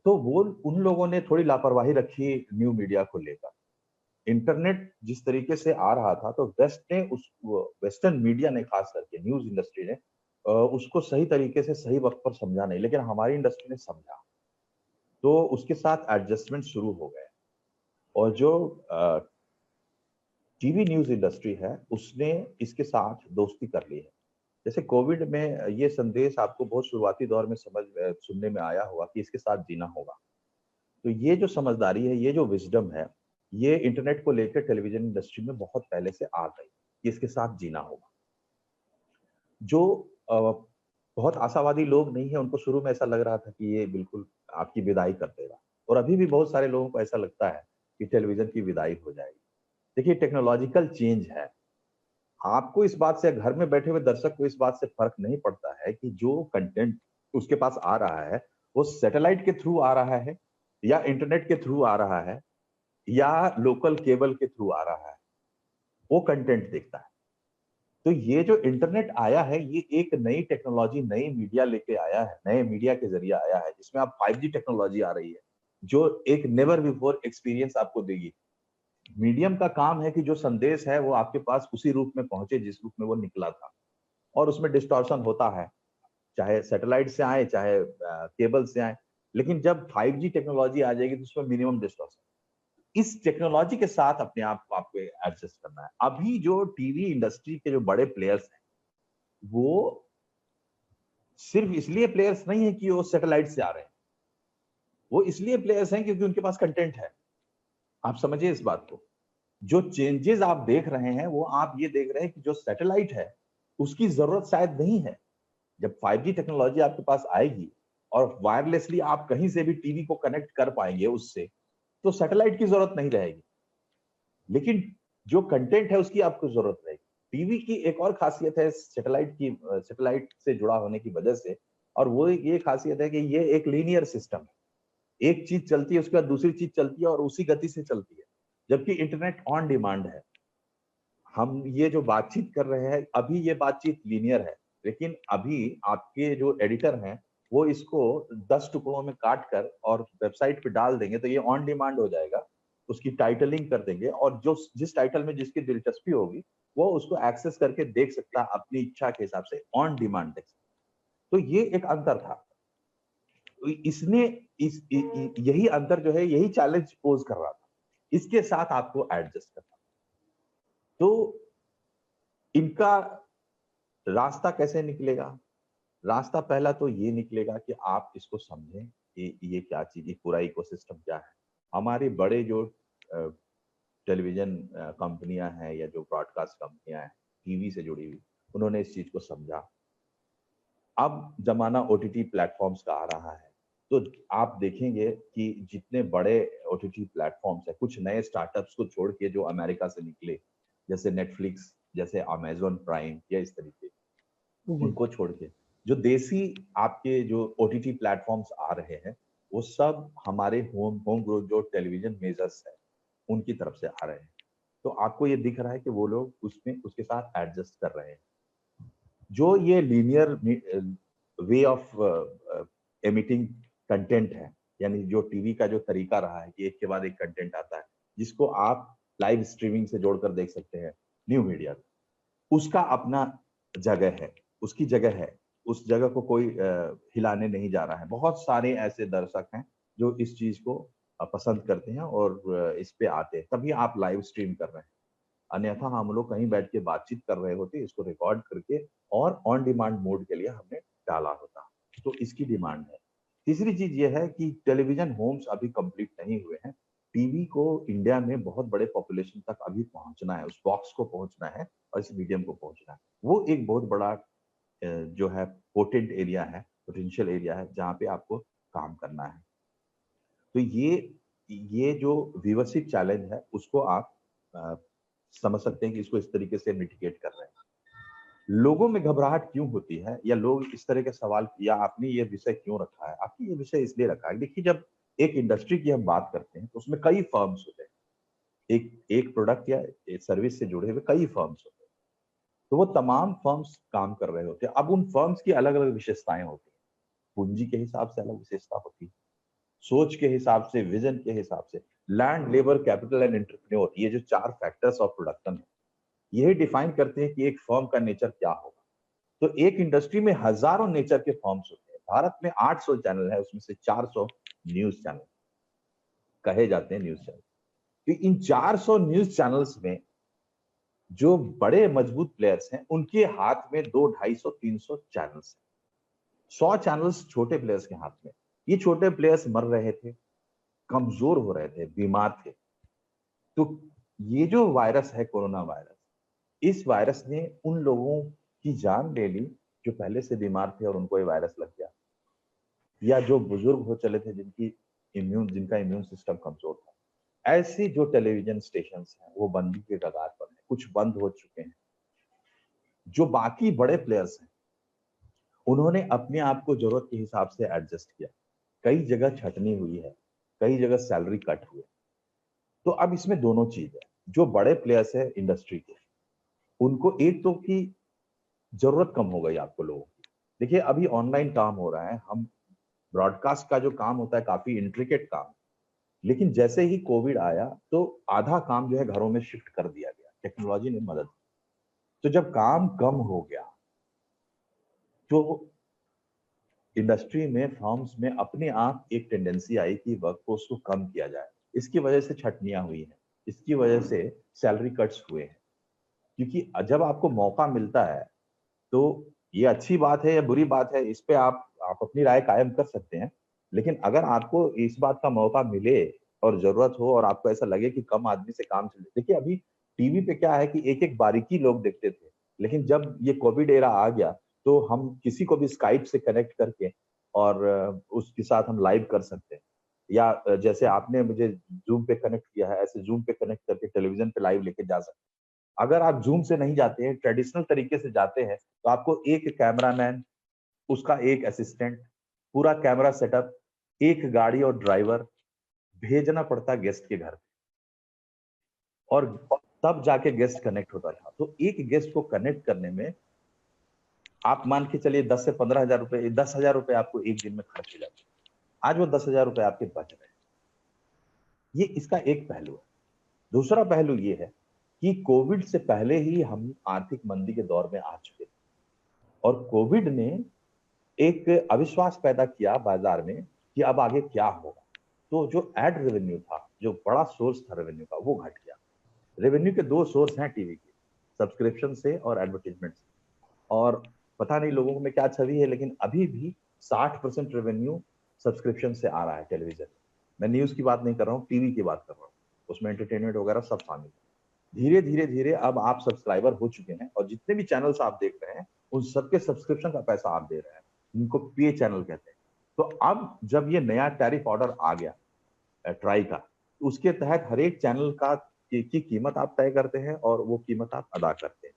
तो वो उन लोगों ने थोड़ी लापरवाही रखी न्यू मीडिया को लेकर। इंटरनेट जिस तरीके से आ रहा था तो वेस्टर्न मीडिया ने, खास करके न्यूज इंडस्ट्री ने उसको सही तरीके से सही वक्त पर समझा नहीं, लेकिन हमारी इंडस्ट्री ने समझा, तो उसके साथ एडजस्टमेंट शुरू हो गए। और जो टीवी न्यूज इंडस्ट्री है उसने इसके साथ दोस्ती कर ली है। जैसे कोविड में ये संदेश आपको बहुत शुरुआती दौर में सुनने में आया होगा कि इसके साथ जीना होगा। तो ये जो समझदारी है, ये जो विजडम है, ये इंटरनेट को लेकर टेलीविजन इंडस्ट्री में बहुत पहले से आ गई कि इसके साथ जीना होगा। जो बहुत आशावादी लोग नहीं है, उनको शुरू में ऐसा लग रहा था कि ये बिल्कुल आपकी विदाई कर देगा, और अभी भी बहुत सारे लोगों को ऐसा लगता है कि टेलीविजन की विदाई हो जाएगी। देखिए, टेक्नोलॉजिकल चेंज है। आपको इस बात से, घर में बैठे हुए दर्शक को इस बात से फर्क नहीं पड़ता है कि जो कंटेंट उसके पास आ रहा है वो सैटेलाइट के थ्रू आ रहा है या इंटरनेट के थ्रू आ रहा है या लोकल केबल के थ्रू आ रहा है, वो कंटेंट देखता है। तो ये जो इंटरनेट आया है, ये एक नई टेक्नोलॉजी, नई मीडिया लेके आया है, नए मीडिया के जरिए आया है, जिसमें आप 5G टेक्नोलॉजी आ रही है, जो एक नेवर बिफोर एक्सपीरियंस आपको देगी। मीडियम का काम है कि जो संदेश है वो आपके पास उसी रूप में पहुंचे जिस रूप में वो निकला था, और उसमें डिस्टॉर्शन होता है, चाहे सैटेलाइट से आए, चाहे केबल से आए। लेकिन जब 5G टेक्नोलॉजी आ जाएगी तो उसमें मिनिमम डिस्टॉर्शन। इस टेक्नोलॉजी के साथ अपने आप को आपको एडजस्ट करना है। अभी जो टीवी इंडस्ट्री के जो बड़े प्लेयर्स हैं, वो सिर्फ इसलिए प्लेयर्स नहीं है कि वो सैटेलाइट से आ रहे हैं, वो इसलिए प्लेयर्स हैं क्योंकि उनके पास कंटेंट है। आप समझिए इस बात को। जो चेंजेस आप देख रहे हैं वो आप ये देख रहे हैं कि जो सैटेलाइट है उसकी जरूरत शायद नहीं है। जब 5G टेक्नोलॉजी आपके पास आएगी और वायरलेसली आप कहीं से भी टीवी को कनेक्ट कर पाएंगे उससे, तो सैटेलाइट की जरूरत नहीं रहेगी। लेकिन जो कंटेंट है उसकी आपको जरूरत रहेगी। टीवी की एक और खासियत है सैटेलाइट से जुड़ा होने की वजह से, और वो ये खासियत है कि ये एक लीनियर सिस्टम है। एक चीज चलती है, उसके बाद दूसरी चीज चलती है और उसी गति से चलती है। जबकि इंटरनेट ऑन डिमांड है। हम ये जो बातचीत कर रहे हैं, अभी ये बातचीत लीनियर है, लेकिन अभी आपके जो एडिटर हैं वो इसको 10 टुकड़ों में काट कर और वेबसाइट पे डाल देंगे तो ये ऑन डिमांड हो जाएगा। उसकी टाइटलिंग कर देंगे और जो जिस टाइटल में जिसकी दिलचस्पी होगी वो उसको एक्सेस करके देख सकता है, अपनी इच्छा के हिसाब से ऑन डिमांड देख सकता है। तो ये एक अंतर था। तो इसने यही अंतर जो है, यही चैलेंज पोज कर रहा था। इसके साथ आपको एडजस्ट करना। तो इनका रास्ता कैसे निकलेगा? रास्ता पहला तो ये निकलेगा कि आप इसको समझें कि ये क्या चीज, ये पूरा इकोसिस्टम क्या है। हमारे बड़े जो टेलीविजन कंपनियां हैं या जो ब्रॉडकास्ट कंपनियां हैं टीवी से जुड़ी हुई, उन्होंने इस चीज को समझा। अब जमाना ओटीटी प्लेटफॉर्म्स का आ रहा है, तो आप देखेंगे कि जितने बड़े ओटीटी प्लेटफॉर्म्स हैं, कुछ नए स्टार्टअप्स को छोड़ के जो अमेरिका से निकले, जैसे नेटफ्लिक्स, जैसे अमेजोन प्राइम या इस तरीके, जी। उनको छोड़ के जो देसी आपके जो ओटीटी प्लेटफॉर्म्स आ रहे हैं, वो सब हमारे होम होम ग्रोथ जो टेलीविजन मेजर्स है उनकी तरफ से आ रहे हैं। तो आपको ये दिख रहा है कि वो लोग उसमें उसके साथ एडजस्ट कर रहे हैं। जो ये linear way of emitting content है, यानी जो टीवी का जो तरीका रहा है कि एक के बाद एक कंटेंट आता है जिसको आप लाइव स्ट्रीमिंग से जोड़कर देख सकते हैं, न्यू मीडिया, उसका अपना जगह है, उसकी जगह है। उस जगह को कोई हिलाने नहीं जा रहा है। बहुत सारे ऐसे दर्शक हैं जो इस चीज को पसंद करते हैं और इस पे आते हैं, तभी आप लाइव स्ट्रीम कर रहे हैं। अन्यथा हम लोग कहीं बैठ के बातचीत कर रहे होते, इसको रिकॉर्ड करके और ऑन डिमांड मोड के लिए हमने डाला होता। तो इसकी डिमांड है। तीसरी चीज ये है कि टेलीविजन होम्स अभी कंप्लीट नहीं हुए हैं। टीवी को इंडिया में बहुत बड़े पॉपुलेशन तक अभी पहुंचना है, उस बॉक्स को पहुंचना है और इस मीडियम को पहुंचना है। वो एक बहुत बड़ा जो है पोटेंट एरिया है, पोटेंशियल एरिया है, जहाँ पे आपको काम करना है। तो ये जो व्यूअरशिप चैलेंज है उसको आप समझ सकते हैं कि इसको इस तरीके से मिटिगेट कर रहे हैं। लोगों में घबराहट क्यों होती है, या लोग इस तरह के सवाल, या आपने ये विषय क्यों रखा है? आपने ये विषय इसलिए रखा है, देखिए जब एक इंडस्ट्री की हम बात करते हैं तो उसमें कई फर्म्स होते हैं। एक एक प्रोडक्ट या एक सर्विस से जुड़े हुए कई फर्म्स होते हैं। तो वो तमाम फर्म्स काम कर रहे होते हैं। अब उन फर्म्स की अलग अलग विशेषताएं होती हैं, पूंजी के हिसाब से अलग विशेषता होती है, सोच के हिसाब से, विजन के हिसाब से, land, labour, capital and entrepreneur, ये जो 4 फैक्टर्स ऑफ प्रोडक्शन है, यही डिफाइन करते हैं कि एक फर्म का नेचर क्या होगा। तो एक इंडस्ट्री में हजारों नेचर के फर्म्स होते हैं। भारत में 800 चैनल है, उसमें से 400 न्यूज चैनल कहे जाते हैं, न्यूज चैनल। तो इन 400 न्यूज चैनल्स में जो बड़े मजबूत प्लेयर्स हैं, उनके हाथ में 200, 250, 300 चैनल्स हैं। 100 चैनल्स छोटे प्लेयर्स के हाथ में। ये छोटे प्लेयर्स मर रहे थे, कमजोर हो रहे थे, बीमार थे। तो ये जो वायरस है, कोरोना वायरस, इस वायरस ने उन लोगों की जान ले ली जो पहले से बीमार थे और उनको ये वायरस लग गया, या जो बुजुर्ग हो चले थे जिनका इम्यून सिस्टम कमजोर था। ऐसे जो टेलीविजन स्टेशन हैं वो बंदी के कगार पर हैं, कुछ बंद हो चुके हैं। जो बाकी बड़े प्लेयर्स हैं उन्होंने अपने आप को जरूरत के हिसाब से एडजस्ट किया। कई जगह छटनी हुई है, कई जगह सैलरी कट हुए। तो अब इसमें दोनों चीज है। जो बड़े प्लेयर्स है इंडस्ट्री के, उनको एक तो की जरूरत कम हो गई आपको लोगों की। देखिए अभी ऑनलाइन काम हो रहा है, हम ब्रॉडकास्ट का जो काम होता है काफी इंट्रिकेट काम, लेकिन जैसे ही कोविड आया तो आधा काम जो है घरों में शिफ्ट कर दिया गया, टेक्नोलॉजी ने मदद की। तो जब काम कम हो गया तो इंडस्ट्री में, फर्म्स में अपने आप एक टेंडेंसी आई कि वर्कफोर्स को कम किया जाए। इसकी वजह से छटनियां हुई हैं, इसकी वजह से सैलरी कट्स हुए हैं। क्योंकि जब आपको मौका मिलता है तो ये अच्छी बात है या बुरी बात है, इस पे आप अपनी राय कायम कर सकते हैं। लेकिन अगर आपको इस बात का मौका मिले और जरूरत हो और आपको ऐसा लगे कि कम आदमी से काम चले, देखिए अभी टीवी पे क्या है कि एक एक बारीकी लोग देखते थे, लेकिन जब ये कोविड एरा आ गया तो हम किसी को भी स्काइप से कनेक्ट करके और उसके साथ हम लाइव कर सकते हैं। या जैसे आपने मुझे जूम पे कनेक्ट किया है, ऐसे जूम पे कनेक्ट करके टेलीविजन पे लाइव लेके जा सकते हैं। अगर आप जूम से नहीं जाते हैं, ट्रेडिशनल तरीके से जाते हैं, तो आपको एक कैमरामैन, उसका एक असिस्टेंट, पूरा कैमरा सेटअप, एक गाड़ी और ड्राइवर भेजना पड़ता गेस्ट के घर पे, और तब जाके गेस्ट कनेक्ट होता था। तो एक गेस्ट को कनेक्ट करने में आप मान के चलिए 10 से 15,000 रुपए, 10,000 रुपए आपको एक दिन में खर्च हो जाते हैं। आज वो 10,000 रुपए आपके बच रहे हैं। ये इसका एक पहलू है। दूसरा पहलू ये है कि कोविड से पहले ही हम आर्थिक मंदी के दौर में आ चुके थे, और कोविड ने एक अविश्वास पैदा किया बाजार में कि अब आगे क्या होगा। तो जो एड रेवेन्यू था, जो बड़ा सोर्स था रेवेन्यू का, वो घट गया। रेवेन्यू के 2 सोर्स हैं टीवी के, सब्सक्रिप्शन से और एडवर्टाइजमेंट से। और पता नहीं लोगों में क्या छवि है, लेकिन अभी भी 60% रेवेन्यू सब्सक्रिप्शन से आ रहा है टेलीविजन में। मैं न्यूज की बात नहीं कर रहा हूँ, टीवी की बात कर रहा हूँ। उसमें एंटरटेनमेंट वगैरह सब शामिल है। धीरे धीरे धीरे अब आप सब्सक्राइबर हो चुके हैं, और जितने भी चैनल्स आप देख रहे हैं उन सबके सब्सक्रिप्शन का पैसा आप दे रहे हैं, इनको पे चैनल कहते हैं। तो अब जब ये नया टैरिफ ऑर्डर आ गया ट्राई का, तो उसके तहत हर एक चैनल का की कीमत आप तय करते हैं और वो कीमत आप अदा करते हैं।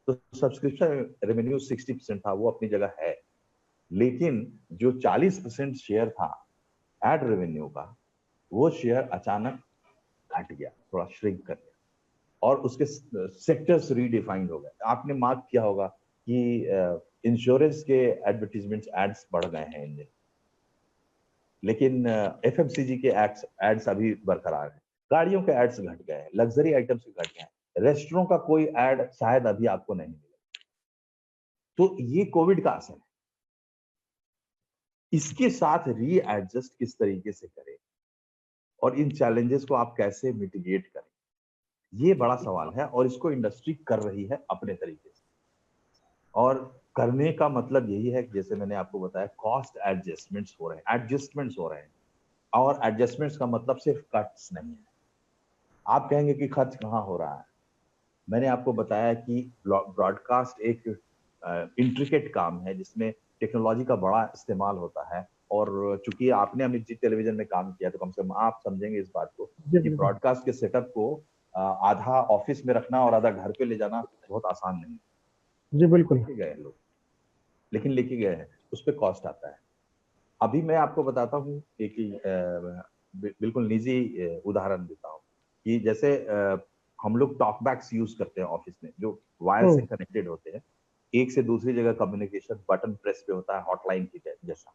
तो सब्सक्रिप्शन रेवेन्यू 60% था, वो अपनी जगह है। लेकिन जो 40% शेयर था एड रेवेन्यू का, वो शेयर अचानक घट गया, थोड़ा श्रिंक कर गया, और उसके सेक्टर्स रीडिफाइंड हो गए। आपने मार्क किया होगा कि इंश्योरेंस के एडवर्टीजमेंट्स एड्स बढ़ गए हैं इन दिनों, लेकिन एफएमसीजी के एड्स अभी बरकरार है। गाड़ियों के एड्स घट गए हैं, लग्जरी आइटम्स घट गए हैं, रेस्टोरेंट का कोई एड शायद अभी आपको नहीं मिलेगा। तो ये कोविड का असर है। इसके साथ रीएडजस्ट किस तरीके से करें और इन चैलेंजेस को आप कैसे मिटिगेट करें, ये बड़ा सवाल है और इसको इंडस्ट्री कर रही है अपने तरीके से। और करने का मतलब यही है कि जैसे मैंने आपको बताया, कॉस्ट एडजस्टमेंट्स हो रहे हैं और एडजस्टमेंट्स का मतलब सिर्फ कट्स नहीं है। आप कहेंगे कि खर्च कहाँ हो रहा है? मैंने आपको बताया कि ब्रॉडकास्ट एक इंट्रिकेट काम है जिसमें टेक्नोलॉजी का बड़ा इस्तेमाल होता है। और चूंकि आपने अमित जी टेलीविजन में काम किया तो कम से कम आप समझेंगे इस बात को जी कि बिल्कुल। ब्रॉडकास्ट के सेटअप को आधा ऑफिस में रखना और आधा घर पे ले जाना बहुत आसान नहीं है। जी बिल्कुल। लेके गए लोग, लेकिन लेके गए हैं, उस पर कॉस्ट आता है। अभी मैं आपको बताता हूँ एक बिल्कुल निजी उदाहरण देता हूँ कि जैसे हम लोग टॉकबैक्स यूज करते हैं ऑफिस में जो वायर से कनेक्टेड होते हैं। एक से दूसरी जगह कम्युनिकेशन बटन प्रेस पे होता है, हॉटलाइन की जैसा।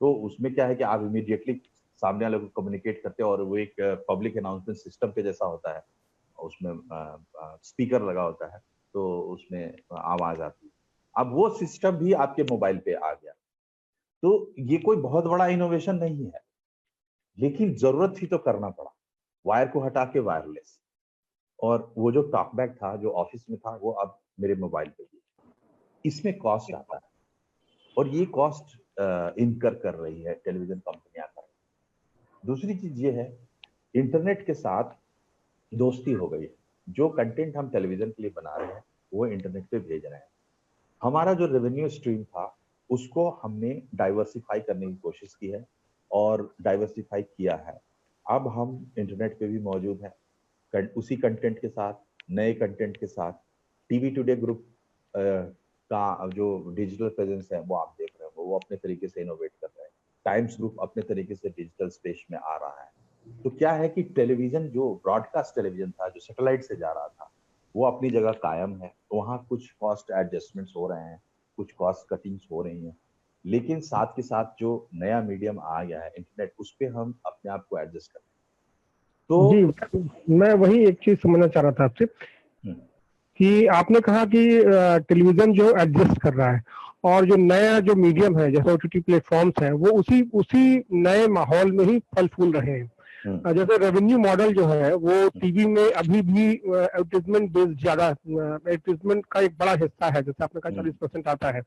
तो उसमें क्या है कि आप इमीडिएटली सामने वाले को कम्युनिकेट करते हैं और वो एक पब्लिक अनाउंसमेंट सिस्टम के जैसा होता है। उसमें स्पीकर लगा होता है तो उसमें आवाज आती है। अब वो सिस्टम भी आपके मोबाइल पे आ गया। तो ये कोई बहुत बड़ा इनोवेशन नहीं है, लेकिन जरूरत थी तो करना पड़ा। वायर को हटा के वायरलेस, और वो जो टॉकबैक था जो ऑफिस में था वो अब मेरे मोबाइल पे भी। इसमें कॉस्ट आता है और ये कॉस्ट इनकर कर रही है टेलीविजन कंपनियां कर रही है। दूसरी चीज ये है, इंटरनेट के साथ दोस्ती हो गई है। जो कंटेंट हम टेलीविजन के लिए बना रहे हैं वो इंटरनेट पे भेज रहे हैं। हमारा जो रेवेन्यू स्ट्रीम था उसको हमने डाइवर्सिफाई करने की कोशिश की है और डाइवर्सिफाई किया है। अब हम इंटरनेट पे भी मौजूद हैं उसी कंटेंट के साथ, नए कंटेंट के साथ। टीवी टुडे ग्रुप का जो डिजिटल प्रेजेंस है वो आप देख रहे हो, वो अपने तरीके से इनोवेट कर रहे हैं। टाइम्स ग्रुप अपने तरीके से डिजिटल स्पेस में आ रहा है। तो क्या है कि टेलीविजन जो ब्रॉडकास्ट टेलीविजन था जो सैटेलाइट से जा रहा था वो अपनी जगह कायम है। वहाँ कुछ कॉस्ट एडजस्टमेंट्स हो रहे हैं, कुछ कॉस्ट कटिंग्स हो रही हैं, लेकिन साथ के साथ जो नया मीडियम आ गया है इंटरनेट, उस पर हम अपने आप को एडजस्ट कर रहे हैं। जी, मैं वही एक चीज समझना चाह रहा था आपसे कि आपने कहा कि टेलीविजन जो एडजस्ट कर रहा है और जो नया जो मीडियम है जैसे ओटीटी प्लेटफॉर्म्स है वो उसी उसी नए माहौल में ही फल फूल रहे हैं। जैसे रेवेन्यू मॉडल जो है वो टीवी में अभी भी एडवर्टीजमेंट बेस्ड ज्यादा, एडवर्टीजमेंट का एक बड़ा हिस्सा है, जैसे आपने कहा 40% आता है।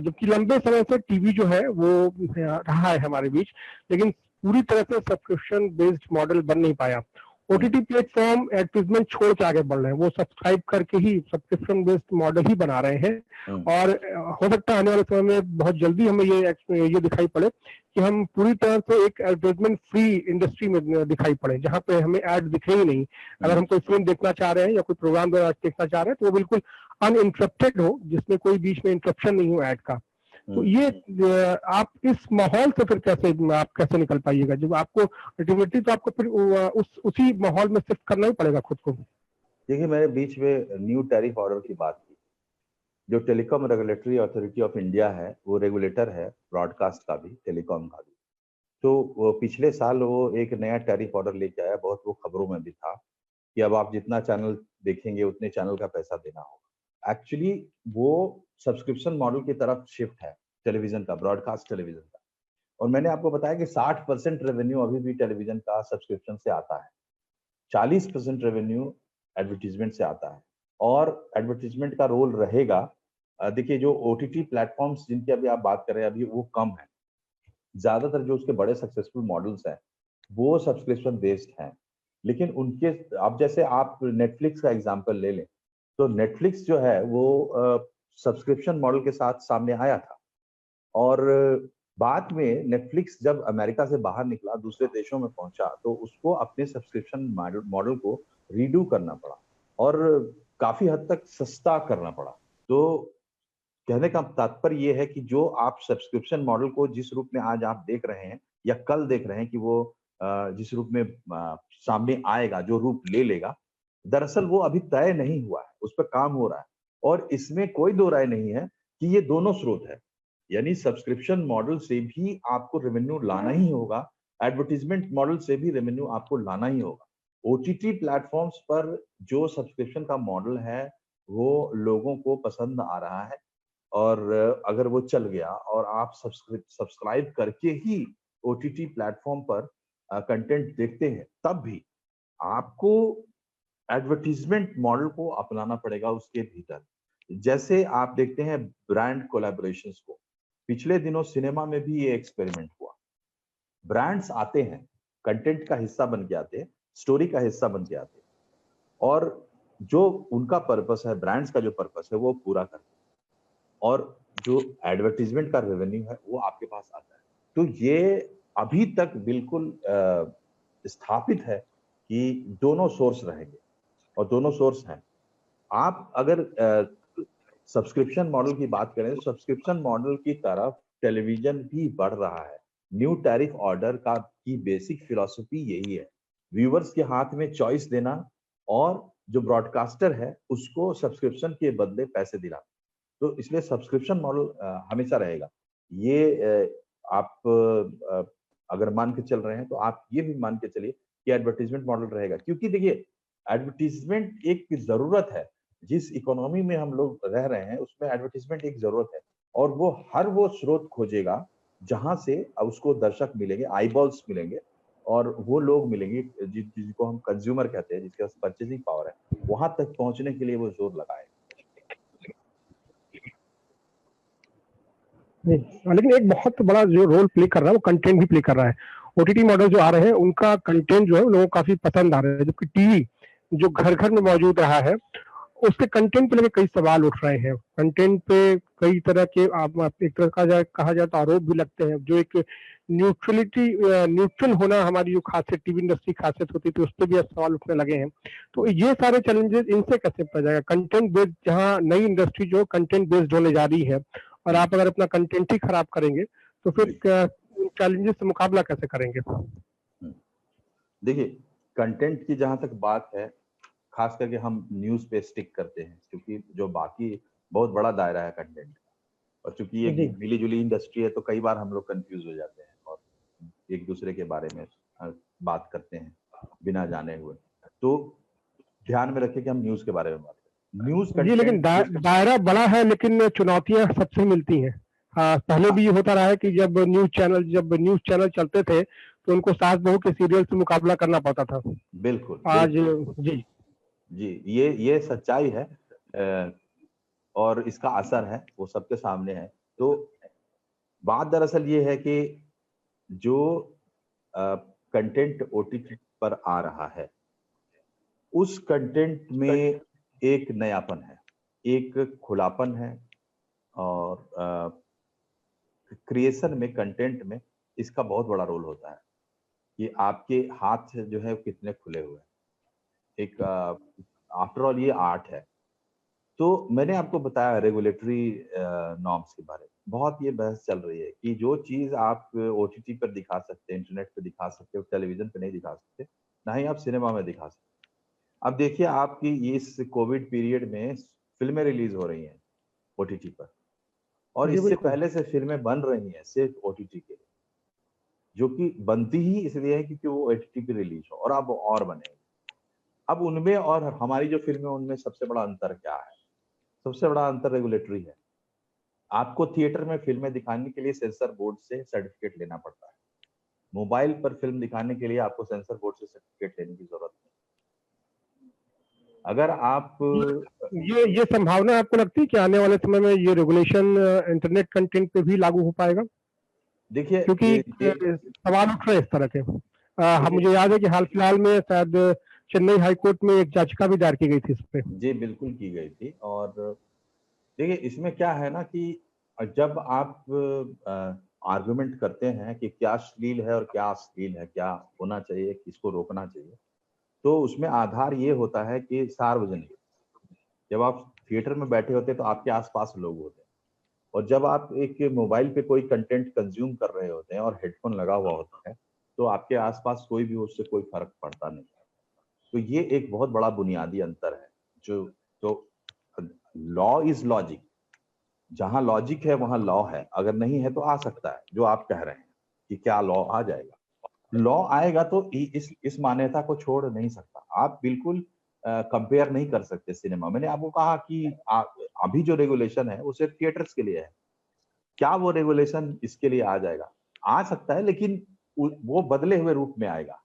जबकि लंबे समय से टीवी जो है वो रहा है हमारे बीच, लेकिन पूरी तरह से सब्सक्रिप्शन बेस्ड मॉडल बन नहीं पाया। ओटीटी प्लेटफॉर्म एडवर्टीजमेंट छोड़ के आगे बढ़ रहे हैं, वो सब्सक्राइब करके ही सब्सक्रिप्शन बेस्ड मॉडल ही बना रहे हैं। और हो सकता है आने वाले समय में बहुत जल्दी हमें ये दिखाई पड़े कि हम पूरी तरह से एक एडवर्टाइजमेंट फ्री इंडस्ट्री में दिखाई पड़े, जहां पे हमें एड दिखे ही नहीं। अगर हम कोई फिल्म देखना चाह रहे हैं या कोई प्रोग्राम देखना चाह रहे हैं तो वो बिल्कुल अनइंटरप्टेड हो, जिसमें कोई बीच में इंटरप्शन नहीं हो ऐड का। तो ये आप इस माहौल से फिर कैसे निकल पाइएगा जब आपको अल्टीमेटली तो आपको फिर उसी माहौल में शिफ्ट करना ही पड़ेगा खुद को। देखिए, मैंने बीच में न्यू टैरिफ ऑर्डर की बात की। जो telecom regulatory authority of India है वो रेगुलेटर है ब्रॉडकास्ट का भी, टेलीकॉम का भी। तो वो पिछले साल वो एक नया टैरिफ ऑर्डर लेके आया, बहुत वो खबरों में भी था कि अब आप जितना चैनल देखेंगे उतने चैनल का पैसा देना होगा। एक्चुअली वो सब्सक्रिप्शन मॉडल की तरफ शिफ्ट है टेलीविजन का, ब्रॉडकास्ट टेलीविजन का। और मैंने आपको बताया कि 60% रेवेन्यू अभी भी टेलीविजन का सब्सक्रिप्शन से आता है, 40% रेवेन्यू एडवर्टीजमेंट से आता है। और एडवर्टीजमेंट का रोल रहेगा। देखिए, जो ओटीटी प्लेटफॉर्म्स जिनकी अभी आप बात कर रहे हैं अभी वो कम है। ज्यादातर जो उसके बड़े सक्सेसफुल मॉडल्स हैं वो सब्सक्रिप्शन बेस्ड हैं। लेकिन उनके, अब जैसे आप नेटफ्लिक्स का एग्जांपल ले लें, तो नेटफ्लिक्स जो है वो सब्सक्रिप्शन मॉडल के साथ सामने आया था। और बाद में नेटफ्लिक्स जब अमेरिका से बाहर निकला, दूसरे देशों में पहुंचा, तो उसको अपने सब्सक्रिप्शन मॉडल को रीडू करना पड़ा और काफी हद तक सस्ता करना पड़ा। तो कहने का तात्पर्य ये है कि जो आप सब्सक्रिप्शन मॉडल को जिस रूप में आज आप देख रहे हैं या कल देख रहे हैं कि वो जिस रूप में सामने आएगा, जो रूप ले लेगा, दरअसल वो अभी तय नहीं हुआ है, उस पर काम हो रहा है। और इसमें कोई दो राय नहीं है कि ये दोनों स्रोत है। यानी सब्सक्रिप्शन मॉडल से भी आपको रेवेन्यू लाना ही होगा, एडवर्टीजमेंट मॉडल से भी रेवेन्यू आपको लाना ही होगा। ओटीटी प्लेटफॉर्म्स पर जो सब्सक्रिप्शन का मॉडल है वो लोगों को पसंद आ रहा है और अगर वो चल गया और आप सब्सक्राइब करके ही ओटीटी प्लेटफॉर्म पर कंटेंट देखते हैं, तब भी आपको एडवर्टाइजमेंट मॉडल को अपनाना पड़ेगा उसके भीतर। जैसे आप देखते हैं ब्रांड कोलैबोरेशंस को, पिछले दिनों सिनेमा में भी ये एक्सपेरिमेंट हुआ। ब्रांड्स आते हैं, कंटेंट का हिस्सा बन के आते हैं, स्टोरी का हिस्सा बन के आते हैं और जो उनका पर्पस है, ब्रांड्स का जो पर्पस है वो पूरा करते हैं और जो एडवर्टाइजमेंट का रेवेन्यू है वो आपके पास आता है। तो ये अभी तक बिल्कुल स्थापित है कि दोनों सोर्स रहेंगे और दोनों सोर्स हैं। आप अगर सब्सक्रिप्शन मॉडल की बात करें तो सब्सक्रिप्शन मॉडल की तरफ टेलीविजन भी बढ़ रहा है। न्यू टैरिफ ऑर्डर का की बेसिक फिलॉसफी यही है, व्यूअर्स के हाथ में चॉइस देना और जो ब्रॉडकास्टर है उसको सब्सक्रिप्शन के बदले पैसे दिलाना। तो इसलिए सब्सक्रिप्शन मॉडल हमेशा रहेगा। ये आप अगर मान के चल रहे हैं तो आप ये भी मान के चलिए कि एडवर्टाइजमेंट मॉडल रहेगा, क्योंकि देखिए एडवर्टाइजमेंट एक जरूरत है। जिस इकोनॉमी में हम लोग रह रहे हैं उसमें एडवर्टाइजमेंट एक जरूरत है और वो स्रोत खोजेगा जहां से उसको दर्शक मिलेंगे, आईबॉल्स मिलेंगे और वो लोग मिलेंगे जिनको हम कंज्यूमर कहते हैं, जिसके पास परचेजिंग पावर है, वहां तक पहुंचने के लिए वो जोर लगाए। लेकिन एक बहुत बड़ा जो रोल प्ले कर रहा है वो कंटेंट भी प्ले कर रहा है। ओटीटी मॉडल जो आ रहे हैं उनका कंटेंट जो है लोगों को काफी पसंद आ रहा है, जबकि टीवी जो घर घर में मौजूद रहा है उसके कंटेंट पे लेके कई सवाल उठ रहे हैं। कंटेंट पे कई तरह के एक तरह का कहा जाए तो आरोप भी लगते हैं। जो एक न्यूट्रल होना हमारी जो खासियत टीवी इंडस्ट्री खासियत होती थी उस पर भी अब सवाल उठने लगे हैं। तो ये सारे चैलेंजेस इनसे कैसे पड़ जाएगा? कंटेंट बेस्ड, जहाँ नई इंडस्ट्री जो कंटेंट बेस्ड होने जा रही है और आप अगर अपना कंटेंट ही खराब करेंगे तो फिर चैलेंजेस से मुकाबला कैसे करेंगे? देखिए, कंटेंट की जहां तक बात है, खास करके हम न्यूज पे स्टिक करते हैं क्योंकि जो बाकी बहुत बड़ा दायरा है कंटेंट का और चूंकि ये मिली जुली इंडस्ट्री है तो कई बार हम लोग कंफ्यूज हो जाते हैं और एक दूसरे के बारे में बात करते हैं बिना जाने हुए। तो ध्यान में रखें कि हम न्यूज के बारे में बात करें। न्यूज जी, लेकिन दायरा बड़ा है लेकिन चुनौतियां सबसे मिलती हैं। हाँ, पहले भी ये होता रहा है कि जब न्यूज चैनल चलते थे तो उनको सास बहू के सीरियल से मुकाबला करना पड़ता था। बिल्कुल आज जी जी, ये सच्चाई है और इसका असर है वो सबके सामने है। तो बात दरअसल ये है कि जो कंटेंट ओटीटी पर आ रहा है उस कंटेंट में एक नयापन है, एक खुलापन है और क्रिएशन में, कंटेंट में इसका बहुत बड़ा रोल होता है कि आपके हाथ जो है कितने खुले हुए हैं। एक आफ्टर ऑल ये आर्ट है। तो मैंने आपको बताया रेगुलेटरी नॉर्म्स के बारे में। बहुत ये बहस चल रही है कि जो चीज आप ओटीटी पर दिखा सकते हैं, इंटरनेट पे दिखा सकते हो, टेलीविजन पे नहीं दिखा सकते, ना ही आप सिनेमा में दिखा सकते। अब देखिए आपकी इस कोविड पीरियड में फिल्में रिलीज हो रही हैं ओटीटी पर और इससे पहले से फिल्में बन रही हैं सिर्फ ओटीटी के लिए, जो कि बनती ही इसलिए है क्योंकि वो ओटीटी पे रिलीज हो और अब और बनेगी। अब उनमें और हमारी जो फिल्में उनमें सबसे बड़ा अंतर क्या है? सबसे बड़ा अंतर रेगुलेटरी है। आपको थिएटर में फिल्में दिखाने के लिए सेंसर बोर्ड से सर्टिफिकेट लेना पड़ता है। मोबाइल पर फिल्म दिखाने के लिए आपको सेंसर बोर्ड से सर्टिफिकेट लेने की जरूरत नहीं। अगर आप ये संभावना आपको लगती है कि आने वाले समय में ये रेगुलेशन इंटरनेट कंटेंट पे भी लागू हो पाएगा? देखिए, क्योंकि सवाल उठ रहे हैं इस तरह के। मुझे याद है कि हाल फिलहाल में शायद चेन्नई हाई कोर्ट में एक याचिका भी दायर की गई थी इस पे। जी बिल्कुल की गई थी। और देखिए इसमें क्या है ना कि जब आप आर्गुमेंट करते हैं कि क्या अश्लील है और क्या अश्लील है, क्या होना चाहिए, किसको रोकना चाहिए, तो उसमें आधार ये होता है कि सार्वजनिक, जब आप थिएटर में बैठे होते हैं तो आपके आसपास लोग होते हैं और जब आप एक मोबाइल पे कोई कंटेंट कंज्यूम कर रहे होते हैं और हेडफोन लगा हुआ होता है तो आपके आसपास कोई भी, उससे कोई फर्क पड़ता नहीं। तो ये एक बहुत बड़ा बुनियादी अंतर है। जो तो लॉ इज लॉजिक, जहां लॉजिक है वहां लॉ है, अगर नहीं है तो आ सकता है जो आप कह रहे हैं कि क्या लॉ आ जाएगा। लॉ आएगा तो इस मान्यता को छोड़ नहीं सकता। आप बिल्कुल कंपेयर नहीं कर सकते सिनेमा। मैंने आपको कहा कि अभी जो रेगुलेशन है वो सिर्फ थिएटर्स के लिए है। क्या वो रेगुलेशन इसके लिए आ जाएगा? आ सकता है, लेकिन वो बदले हुए रूप में आएगा।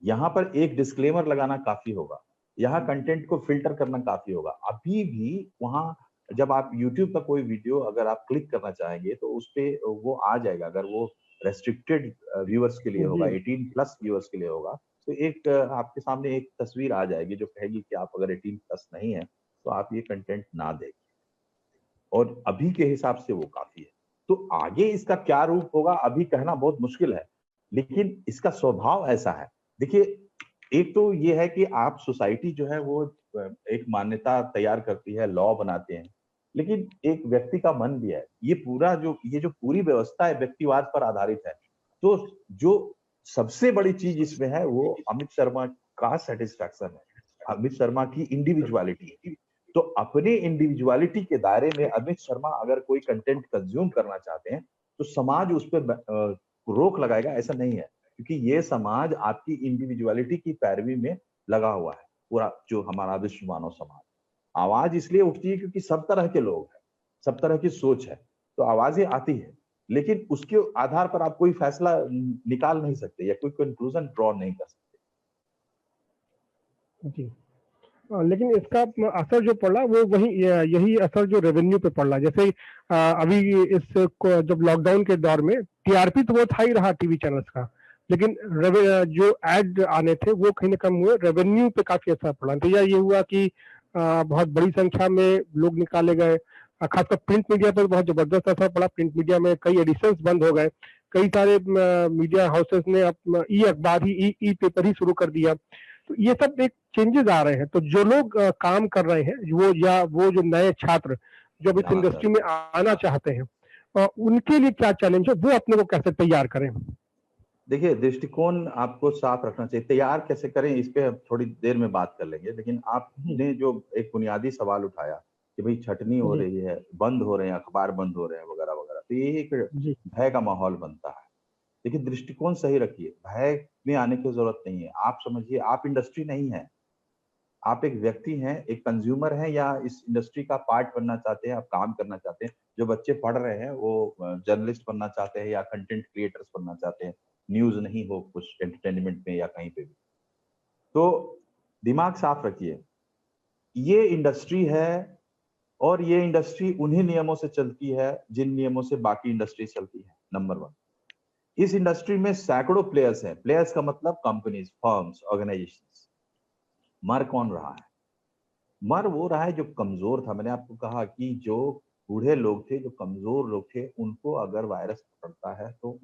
यहाँ पर एक डिस्क्लेमर लगाना काफी होगा, यहाँ कंटेंट को फिल्टर करना काफी होगा। अभी भी वहाँ जब आप YouTube का कोई वीडियो अगर आप क्लिक करना चाहेंगे तो उस पे वो आ जाएगा। अगर वो रेस्ट्रिक्टेड व्यूअर्स के लिए होगा, जी 18 प्लस व्यूअर्स के लिए होगा, तो एक आपके सामने एक तस्वीर आ जाएगी जो कहेगी कि आप अगर 18 प्लस नहीं है तो आप ये कंटेंट ना देखें। और अभी के हिसाब से वो काफी है। तो आगे इसका क्या रूप होगा अभी कहना बहुत मुश्किल है, लेकिन इसका स्वभाव ऐसा है। देखिए, एक तो ये है कि आप सोसाइटी जो है वो एक मान्यता तैयार करती है, लॉ बनाते हैं, लेकिन एक व्यक्ति का मन भी है। ये जो पूरी व्यवस्था है व्यक्तिवाद पर आधारित है। तो जो सबसे बड़ी चीज इसमें है वो अमित शर्मा का सेटिस्फैक्शन है, अमित शर्मा की इंडिविजुअलिटी। तो अपने इंडिविजुअलिटी के दायरे में अमित शर्मा अगर कोई कंटेंट कंज्यूम करना चाहते हैं तो समाज उस पर रोक लगाएगा, ऐसा नहीं है। क्योंकि ये समाज आपकी इंडिविजुअलिटी की पैरवी में लगा हुआ है, पूरा जो हमारा विश्व मानव समाज। आवाज इसलिए उठती है क्योंकि सब तरह के लोग हैं, सब तरह की सोच है, तो आवाजें आती है। लेकिन उसके आधार पर आप कोई फैसला निकाल नहीं सकते या कोई कंक्लूजन ड्रॉ नहीं कर सकते। जी। लेकिन इसका असर जो पड़ रहा है वो वही यही असर जो रेवेन्यू पे पड़ रहा है। जैसे अभी जब लॉकडाउन के दौर में टीआरपी तो वो था ही रहा टीवी चैनल्स का, लेकिन जो एड आने थे वो कहीं ना कम हुए, रेवेन्यू पे काफी असर पड़ा। तो ये हुआ कि बहुत बड़ी संख्या में लोग निकाले गए, खासकर प्रिंट मीडिया पर बहुत जबरदस्त असर पड़ा। प्रिंट मीडिया में कई एडिशंस बंद हो गए, कई सारे मीडिया हाउसेस ने ई अखबार ही ई पेपर ही शुरू कर दिया। तो ये सब एक चेंजेस आ रहे हैं। तो जो लोग काम कर रहे हैं वो जो नए छात्र जो इस इंडस्ट्री में आना चाहते हैं, उनके लिए क्या चैलेंज है, वो अपने को कैसे तैयार करें? देखिए, दृष्टिकोण आपको साफ रखना चाहिए। तैयार कैसे करें इस पे हम थोड़ी देर में बात कर लेंगे, लेकिन आपने जो एक बुनियादी सवाल उठाया कि भाई छटनी हो जी रही है, बंद हो रहे हैं, अखबार बंद हो रहे हैं वगैरह वगैरह, तो ये एक जी भय का माहौल बनता है। देखिए, दृष्टिकोण सही रखिए, भय में आने की जरूरत नहीं है। आप समझिए, आप इंडस्ट्री नहीं है, आप एक व्यक्ति हैं, एक कंज्यूमर हैं, या इस इंडस्ट्री का पार्ट बनना चाहते हैं, आप काम करना चाहते हैं। जो बच्चे पढ़ रहे हैं वो जर्नलिस्ट बनना चाहते हैं या कंटेंट क्रिएटर्स बनना चाहते हैं, न्यूज नहीं हो कुछ एंटरटेनमेंट में या कहीं पे भी। तो दिमाग साफ रखिए, ये इंडस्ट्री है और ये इंडस्ट्री उन्हीं नियमों से चलती है जिन नियमों से बाकी इंडस्ट्री चलती है। नंबर वन, इस इंडस्ट्री में सैकड़ों प्लेयर्स हैं। प्लेयर्स का मतलब कंपनीज, फर्म्स, ऑर्गेनाइजेशंस। मर कौन रहा है? मर वो रहा है जो कमजोर था। मैंने आपको कहा कि जो बूढ़े लोग थे, जो कमजोर लोग थे, उनको अगर वायरस पकड़ता है तो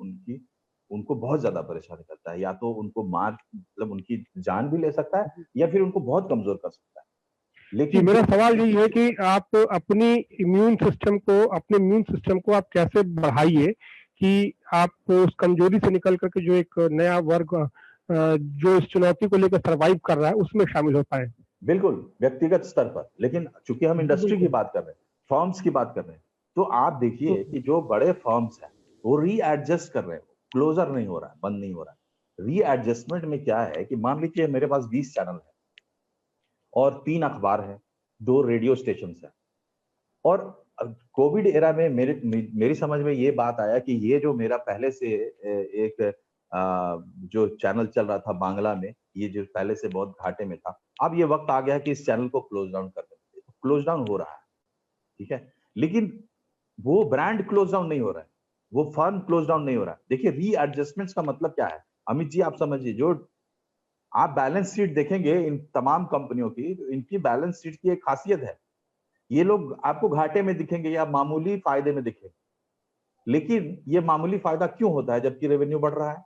उनको बहुत ज्यादा परेशानी करता है। या तो उनको मार मतलब उनकी जान भी ले सकता है या फिर उनको बहुत कमजोर कर सकता है। जी, लेकिन मेरा जो सवाल यही है कि आप अपने इम्यून सिस्टम को आप कैसे बढ़ाइए कि आप उस कमजोरी से निकल करके जो एक नया वर्ग जो इस चुनौती को लेकर सरवाइव कर रहा है उसमें शामिल हो पाए। बिल्कुल व्यक्तिगत स्तर पर, लेकिन चूंकि हम इंडस्ट्री की बिल्कुल। बात कर रहे हैं, फर्म्स की बात कर रहे हैं, तो आप तो देखिए कि जो बड़े फर्म्स हैं वो रीएडजस्ट कर रहे हैं। क्लोजर नहीं हो रहा है, बंद नहीं हो रहा है। रीएडजस्टमेंट में क्या है कि मान लीजिए मेरे पास 20 चैनल है और 3 अखबार है, 2 रेडियो स्टेशन है। और कोविड एरा में मेरी समझ में ये बात आया कि ये जो मेरा पहले से एक जो चैनल चल रहा था बांग्ला में, ये जो पहले से बहुत घाटे में था, अब ये वक्त आ गया कि इस चैनल को क्लोज डाउन कर दें। क्लोज डाउन हो रहा है, ठीक है, लेकिन वो ब्रांड क्लोज डाउन नहीं हो रहा है, वो फर्म क्लोज डाउन नहीं हो रहा है। देखिए, रीएडजस्टमेंट्स का मतलब क्या है? अमित जी, आप समझिए, जो आप बैलेंस शीट देखेंगे इन तमाम कंपनियों की, तो इनकी बैलेंस शीट की एक खासियत है, ये लोग आपको घाटे में दिखेंगे या मामूली फायदे में दिखेंगे। लेकिन ये मामूली फायदा क्यों होता है जबकि रेवेन्यू बढ़ रहा है?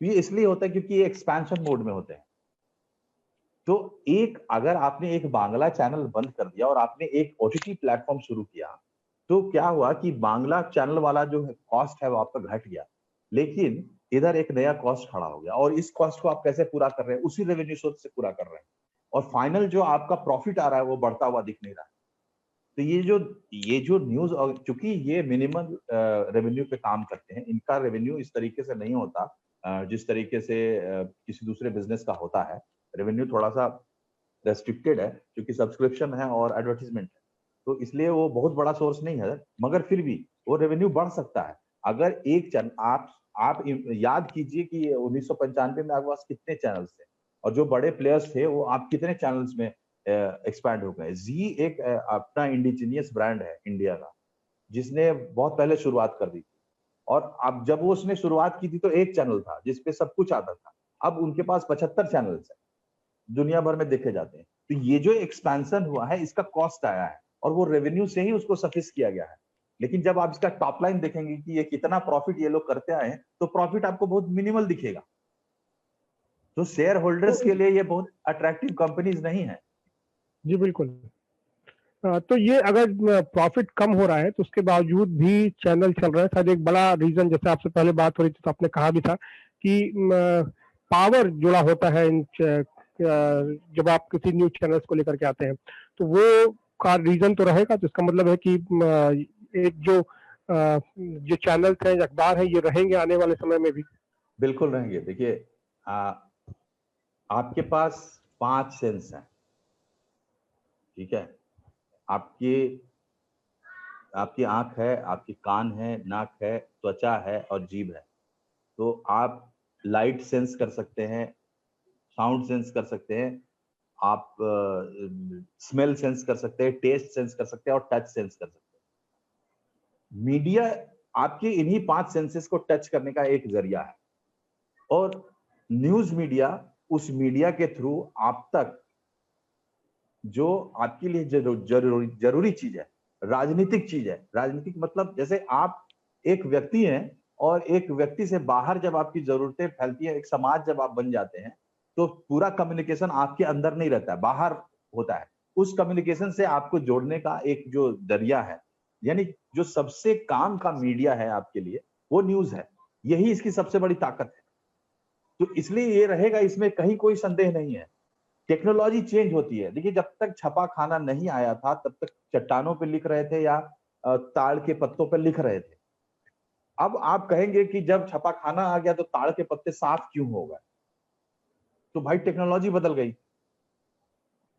ये इसलिए होता है क्योंकि ये एक्सपेंशन मोड में होते हैं। तो एक अगर आपने एक बांग्ला चैनल बंद कर दिया और आपने एक ओटीटी प्लेटफॉर्म शुरू किया, तो क्या हुआ कि बांग्ला चैनल वाला जो कॉस्ट है वो आपका घट गया, लेकिन इधर एक नया कॉस्ट खड़ा हो गया। और इस कॉस्ट को आप कैसे पूरा कर रहे हैं? उसी रेवेन्यू सोर्स से पूरा कर रहे हैं। और फाइनल जो आपका प्रॉफिट आ रहा है वो बढ़ता हुआ दिख नहीं रहा है। तो ये जो न्यूज, और चूंकि ये मिनिमम रेवेन्यू पे काम करते हैं, इनका रेवेन्यू इस तरीके से नहीं होता जिस तरीके से किसी दूसरे बिजनेस का होता है। रेवेन्यू थोड़ा सा रेस्ट्रिक्टेड है क्योंकि सब्सक्रिप्शन है और एडवर्टीजमेंट है। तो इसलिए वो बहुत बड़ा सोर्स नहीं है, मगर फिर भी वो रेवेन्यू बढ़ सकता है। अगर एक चैनल आप याद कीजिए कि 1995 में आपके पास कितने चैनल्स थे और जो बड़े प्लेयर्स थे वो आप कितने चैनल्स में एक्सपैंड हो गए। जी एक अपना इंडिजीनियस ब्रांड है इंडिया का, जिसने बहुत पहले शुरुआत कर दी थी। और अब जब वो उसने शुरुआत की थी तो एक चैनल था जिसपे सब कुछ आता था। अब उनके पास 75 चैनल्स है, दुनिया भर में देखे जाते हैं। तो ये जो एक्सपेंशन हुआ है इसका कॉस्ट आया है और वो रेवेन्यू से ही उसको सफिस किया गया है। लेकिन जब आप इसका टॉप लाइन देखेंगे कि ये कितना प्रॉफिट ये लोग करते आए हैं, तो प्रॉफिट आपको बहुत मिनिमल दिखेगा। तो शेयर होल्डर्स तो के लिए ये बहुत अट्रैक्टिव कंपनीज नहीं है। जी बिल्कुल। तो ये अगर प्रॉफिट कम हो रहा है तो उसके बावजूद भी चैनल चल रहा है, शायद एक बड़ा रीजन, जैसे आपसे पहले बात हो रही थी तो आपने कहा भी था कि पावर जुड़ा होता है जब आप किसी न्यूज चैनल्स को लेकर के आते हैं, तो वो का रीजन तो रहेगा। तो इसका मतलब है कि एक जो चैनल्स हैं, अखबार है, ये रहेंगे आने वाले समय में भी। बिल्कुल रहेंगे। देखिए आपके पास 5 सेंस हैं, ठीक है। आपकी आपकी आंख है, आपकी कान है, नाक है, त्वचा है और जीभ है। तो आप लाइट सेंस कर सकते हैं, साउंड सेंस कर सकते हैं, आप स्मेल सेंस कर सकते हैं, टेस्ट सेंस कर सकते हैं और टच सेंस कर सकते हैं। मीडिया आपके इन्हीं 5 सेंसेस को टच करने का एक जरिया है और न्यूज मीडिया उस मीडिया के थ्रू आप तक जो आपके लिए जरूरी चीज है, राजनीतिक चीज है। राजनीतिक मतलब जैसे आप एक व्यक्ति हैं और एक व्यक्ति से बाहर जब आपकी जरूरतें फैलती है, एक समाज जब आप बन जाते हैं, तो पूरा कम्युनिकेशन आपके अंदर नहीं रहता है, बाहर होता है। उस कम्युनिकेशन से आपको जोड़ने का एक जो जरिया है, यानी जो सबसे काम का मीडिया है आपके लिए, वो न्यूज है। यही इसकी सबसे बड़ी ताकत है। तो इसलिए ये रहेगा, इसमें कहीं कोई संदेह नहीं है। टेक्नोलॉजी चेंज होती है। देखिए जब तक छपा खाना नहीं आया था तब तक चट्टानों पे लिख रहे थे या ताड़ के पत्तों पर लिख रहे थे। अब आप कहेंगे कि जब छपा खाना आ गया तो ताड़ के पत्ते साफ क्यों हो गए? तो भाई टेक्नोलॉजी बदल गई।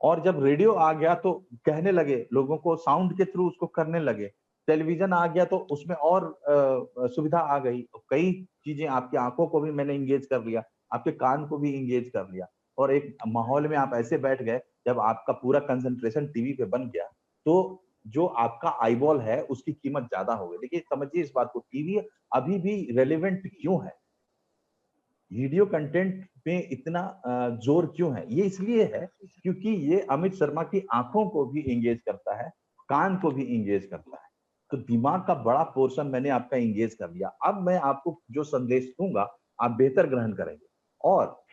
और जब रेडियो आ गया तो कहने लगे, लोगों को साउंड के थ्रू उसको करने लगे। टेलीविजन आ गया तो उसमें और सुविधा आ गई। कई चीजें, आपकी आंखों को भी मैंने इंगेज कर लिया, आपके कान को भी इंगेज कर लिया और एक माहौल में आप ऐसे बैठ गए, जब आपका पूरा कंसंट्रेशन टीवी पे बन गया तो जो आपका आईबॉल है उसकी कीमत ज्यादा हो गई। देखिए समझिए इस बात को, टीवी अभी भी रेलेवेंट क्यों है, वीडियो कंटेंट पे इतना जोर क्यों है? ये इसलिए है क्योंकि ये अमित शर्मा की आंखों को भी एंगेज करता है, कान को भी एंगेज करता है। तो दिमाग का बड़ा पोर्शन मैंने आपका एंगेज कर लिया। अब मैं आपको जो संदेश दूंगा आप बेहतर ग्रहण करेंगे। और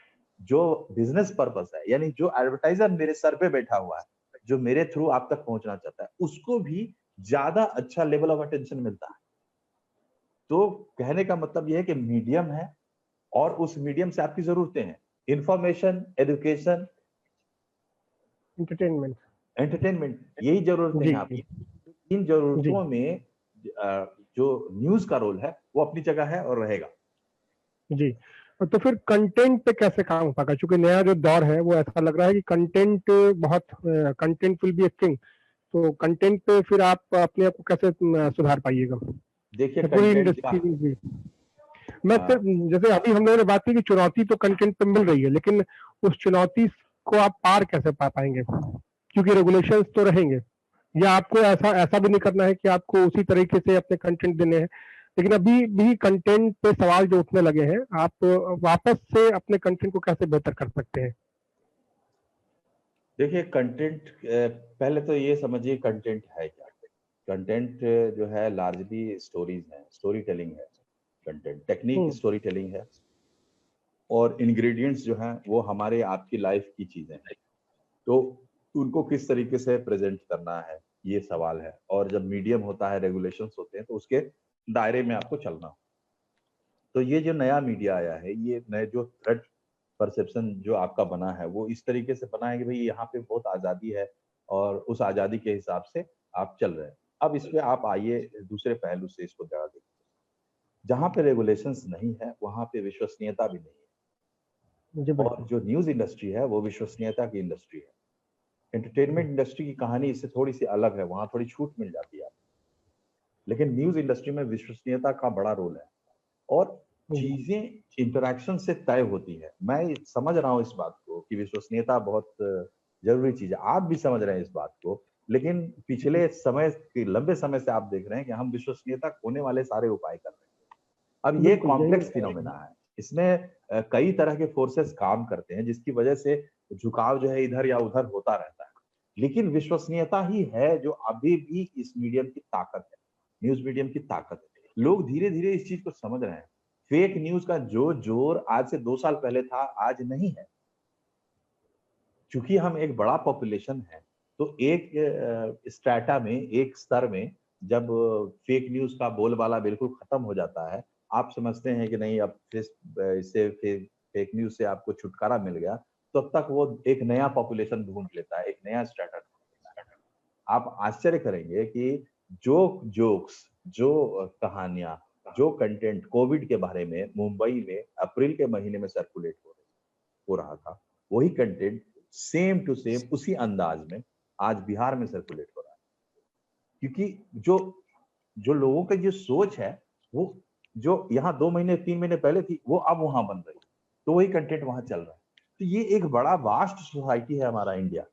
जो बिजनेस पर्पस है, यानी जो एडवर्टाइजर मेरे सर पे बैठा हुआ है, जो मेरे थ्रू आप तक पहुंचना चाहता है, उसको भी ज्यादा अच्छा लेवल ऑफ अटेंशन मिलता है। तो कहने का मतलब यह है कि मीडियम है और उस मीडियम से आपकी जरूरतें हैं, इंफॉर्मेशन, एजुकेशन, एंटरटेनमेंट। एंटरटेनमेंट, यही जरूरतें जी हैं जी। आपकी। इन जी जरूरतों में जो न्यूज का रोल है वो अपनी जगह है और रहेगा। जी। तो फिर कंटेंट पे कैसे काम हो पाएगा, क्योंकि नया जो दौर है वो ऐसा लग रहा है कि कंटेंट बहुत, content will be a king. तो कंटेंट पे फिर आप अपने आप को कैसे सुधार पाइएगा, देखिए या पूरी कंटेंट का इंडस्ट्री भी? मैं अ, सिर्फ, जैसे अभी हम लोगों ने बात की कि चुनौती तो कंटेंट पे मिल रही है, लेकिन उस चुनौती को आप पार कैसे पा पाएंगे, क्योंकि रेगुलेशंस तो रहेंगे, या आपको ऐसा ऐसा भी नहीं करना है कि आपको उसी तरीके से अपने कंटेंट देने हैं, लेकिन अभी भी कंटेंट पे सवाल जो उठने लगे हैं, आप वापस से अपने कंटेंट को कैसे बेहतर कर सकते हैं? देखिए कंटेंट, पहले तो ये समझिए कंटेंट है क्या। कंटेंट जो है लार्जली स्टोरीज है, स्टोरी टेलिंग है। कंटेंट टेक्निक हम्म। स्टोरी टेलिंग है और इंग्रेडिएंट्स जो हैं वो हमारे आपकी लाइफ की चीजें हैं। तो उनको किस तरीके से प्रेजेंट करना है, ये सवाल है। और जब मीडियम होता है, रेगुलेशंस होते हैं, तो उसके दायरे में आपको चलना हो। तो ये जो नया मीडिया आया है, ये नए जो थ्रेट परसेप्शन जो आपका बना है वो इस तरीके से बना है कि भाई यहाँ पे बहुत आजादी है और उस आजादी के हिसाब से आप चल रहे हैं। अब इस पे आप आइए दूसरे पहलू से इसको जरा देखिए। जहाँ पे रेगुलेशंस नहीं है वहां पे विश्वसनीयता भी नहीं है। जी और बिल्कुल। जो न्यूज इंडस्ट्री है वो विश्वसनीयता की इंडस्ट्री है। एंटरटेनमेंट इंडस्ट्री की कहानी इससे थोड़ी सी अलग है, वहां थोड़ी छूट मिल जाती है, लेकिन न्यूज इंडस्ट्री में विश्वसनीयता का बड़ा रोल है और चीजें इंटरेक्शन से तय होती है। मैं समझ रहा हूँ इस बात को कि विश्वसनीयता बहुत जरूरी चीज है, आप भी समझ रहे हैं इस बात को, लेकिन पिछले समय के लंबे समय से आप देख रहे हैं कि हम विश्वसनीयता खोने वाले सारे उपाय कर रहे हैं। अब ये बिल्कुल कॉम्प्लेक्स यही। फिनोमेना है, इसमें कई तरह के फोर्सेस काम करते हैं जिसकी वजह से झुकाव जो है इधर या उधर होता रहता है, लेकिन विश्वसनीयता ही है जो अभी भी इस मीडियम की ताकत है, न्यूज मीडियम की ताकत है। लोग धीरे धीरे इस चीज को समझ रहे हैं। फेक न्यूज का जो जोर आज से 2 साल पहले था आज नहीं है, क्योंकि हम एक बड़ा पॉपुलेशन है, तो एक स्ट्रैटा में, एक स्तर में जब फेक न्यूज का बोलबाला बिल्कुल खत्म हो जाता है, आप समझते हैं कि नहीं अब इससे फेक न्यूज से आपको छुटकारा मिल गया, तो अब तक वो एक नया पॉपुलेशन ढूंढ लेता है, एक नया स्ट्रैटा ढूंढ लेता है। आप आश्चर्य करेंगे कि जो जोक्स, जो कहानियां, जो कंटेंट कोविड के बारे में मुंबई में अप्रैल के महीने में सर्कुलेट हो रहा था, वही कंटेंट सेम टू सेम उसी अंदाज में आज बिहार में सर्कुलेट हो रहा है, क्योंकि जो जो लोगों का जो सोच है वो जो यहाँ 2 महीने 3 महीने पहले थी वो अब वहां बन रही है, तो वही कंटेंट वहां चल रहा है। तो ये एक बड़ा वास्ट सोसाइटी है हमारा इंडिया,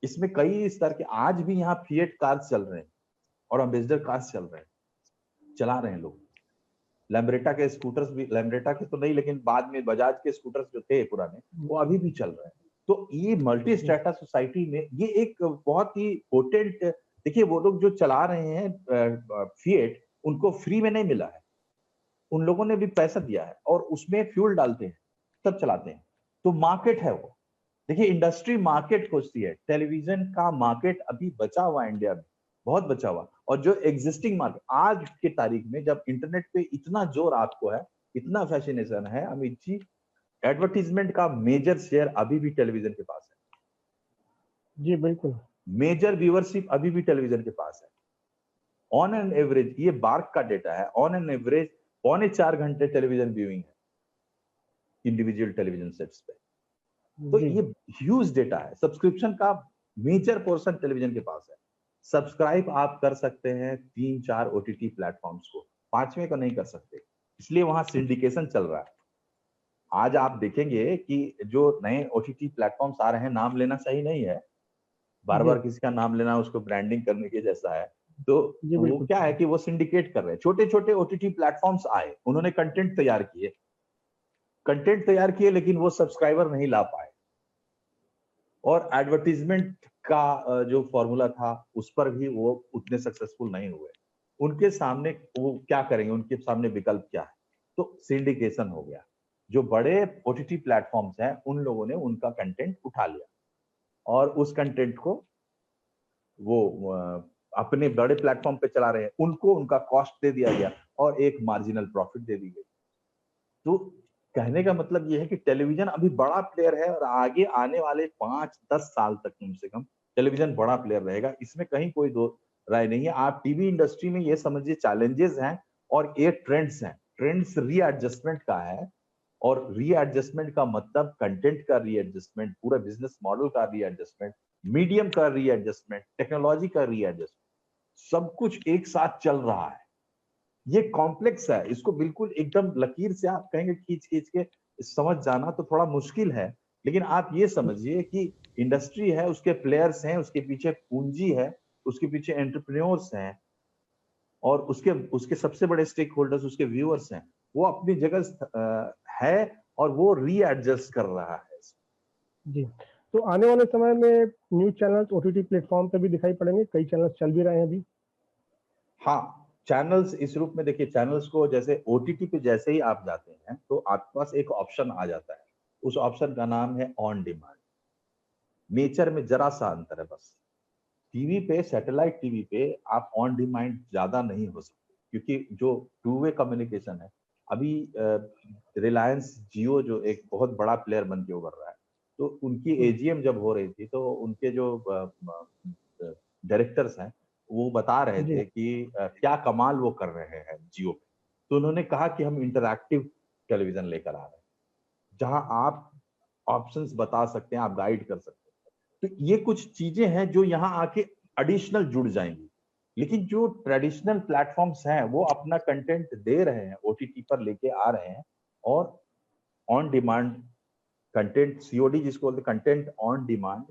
इसमें कई स्तर के आज भी यहाँ फिएट कार्स चल रहे हैं और अम्बेसडर कार्स चल रहे हैं, चला रहे हैं लोग। लैम्ब्रेटा के स्कूटर्स भी, लैम्ब्रेटा के तो नहीं लेकिन बाद में बजाज के स्कूटर्स जो थे पुराने वो अभी भी चल रहे हैं। तो ये मल्टी स्ट्रेटा सोसाइटी में ये एक बहुत ही पोटेंट, देखिए वो लोग जो चला रहे हैं फिएट, उनको फ्री में नहीं मिला है, उन लोगों ने भी पैसा दिया है और उसमें फ्यूल डालते हैं तब चलाते हैं, तो मार्केट है वो। देखिए इंडस्ट्री मार्केट खोजती है, टेलीविजन का मार्केट अभी बचा हुआ है इंडिया में, बहुत बचा हुआ। और जो एग्जिस्टिंग मार्केट आज के तारीख में जब इंटरनेट पे इतना जोर आपको है, इतना फैसिनेशन है, अमित जी, एडवर्टीजमेंट का मेजर शेयर अभी भी टेलीविजन के पास है। जी बिल्कुल। मेजर व्यूअरशिप अभी भी टेलीविजन के पास है। ऑन एन एवरेज, ये बार्क का डेटा है, ऑन एन एवरेज 3.25 घंटे टेलीविजन व्यूइंग है इंडिविजुअल टेलीविजन सेट्स पे। तो जी ये ह्यूज डेटा है। सब्सक्रिप्शन का मेजर पोर्शन टेलीविजन के पास है। सब्सक्राइब आप कर सकते हैं 3-4 ओटीटी प्लेटफॉर्म्स को, 5वें को नहीं कर सकते, इसलिए वहां सिंडिकेशन चल रहा है। आज आप देखेंगे कि जो नए ओटीटी प्लेटफॉर्म्स आ रहे हैं, नाम लेना सही नहीं है, बार जी बार किसी का नाम लेना उसको ब्रांडिंग करने के जैसा है, तो जी वो बिल्कुल। क्या है कि वो सिंडिकेट कर रहे हैं। छोटे छोटे ओटीटी प्लेटफॉर्म्स आए, उन्होंने कंटेंट तैयार किए लेकिन वो सब्सक्राइबर नहीं ला पाए, और एडवर्टीजमेंट का जो फॉर्मूला था उस पर भी वो उतने सक्सेसफुल नहीं हुए। उनके सामने वो क्या करेंगे, उनके सामने विकल्प क्या है, तो सिंडिकेशन हो गया। जो बड़े ओटीटी प्लेटफॉर्म्स हैं उन लोगों ने उनका कंटेंट उठा लिया और उस कंटेंट को वो अपने बड़े प्लेटफॉर्म पे चला रहे हैं, उनको उनका कॉस्ट दे दिया गया और एक मार्जिनल प्रॉफिट दे दी गई। तो कहने का मतलब ये है कि टेलीविजन अभी बड़ा प्लेयर है और आगे आने वाले 5-10 साल तक कम से कम टेलीविजन बड़ा प्लेयर रहेगा, इसमें कहीं कोई दो राय नहीं है। आप टीवी इंडस्ट्री में ये समझिए चैलेंजेस हैं और ये ट्रेंड्स हैं, ट्रेंड्स रीएडजस्टमेंट का है, और रीएडजस्टमेंट का मतलब कंटेंट का रीएडजस्टमेंट, पूरा बिजनेस मॉडल का रीएडजस्टमेंट, मीडियम का रीएडजस्टमेंट, टेक्नोलॉजी का रीएडजस्टमेंट, सब कुछ एक साथ चल रहा है। ये कॉम्प्लेक्स है, इसको बिल्कुल एकदम लकीर से आप कहेंगे खींच खींच के समझ जाना तो थोड़ा मुश्किल है, लेकिन आप ये समझिए कि इंडस्ट्री है, उसके प्लेयर्स हैं, उसके पीछे पूंजी है, उसके पीछे एंटरप्रेन्योर्स हैं, और उसके उसके सबसे बड़े स्टेक होल्डर्स उसके व्यूअर्स हैं। वो अपनी जगह है और वो रीएडजस्ट कर रहा है। जी। तो आने वाले समय में न्यूज चैनल्स ओटीटी प्लेटफॉर्म पे भी दिखाई पड़ेंगे, कई चैनल्स चल भी रहे हैं अभी। हाँ, चैनल्स इस रूप में, देखिए चैनल्स को जैसे ओटीटी पे जैसे ही आप जाते हैं तो आपके पास एक ऑप्शन आ जाता है, उस ऑप्शन का नाम है ऑन डिमांड। नेचर में जरा सा अंतर है बस। टीवी पे, सैटेलाइट टीवी पे आप ऑन डिमांड ज्यादा नहीं हो सकते, क्योंकि जो टू वे कम्युनिकेशन है अभी, रिलायंस जियो जो एक बहुत बड़ा प्लेयर बन के उभर रहा है, तो उनकी एजीएम जब हो रही थी तो उनके जो डायरेक्टर्स हैं वो बता रहे जी थे कि क्या कमाल वो कर रहे हैं जियो पे। तो उन्होंने कहा कि हम इंटरैक्टिव टेलीविजन लेकर आ रहे हैं, जहां आप ऑप्शंस बता सकते हैं, आप गाइड कर सकते हैं। तो ये कुछ चीजें हैं जो यहाँ आके एडिशनल जुड़ जाएंगी। लेकिन जो ट्रेडिशनल प्लेटफॉर्म्स हैं वो अपना कंटेंट दे रहे हैं, ओटीटी पर लेके आ रहे हैं, और ऑन डिमांड कंटेंट, सीओडी जिसको बोलते हैं, कंटेंट ऑन डिमांड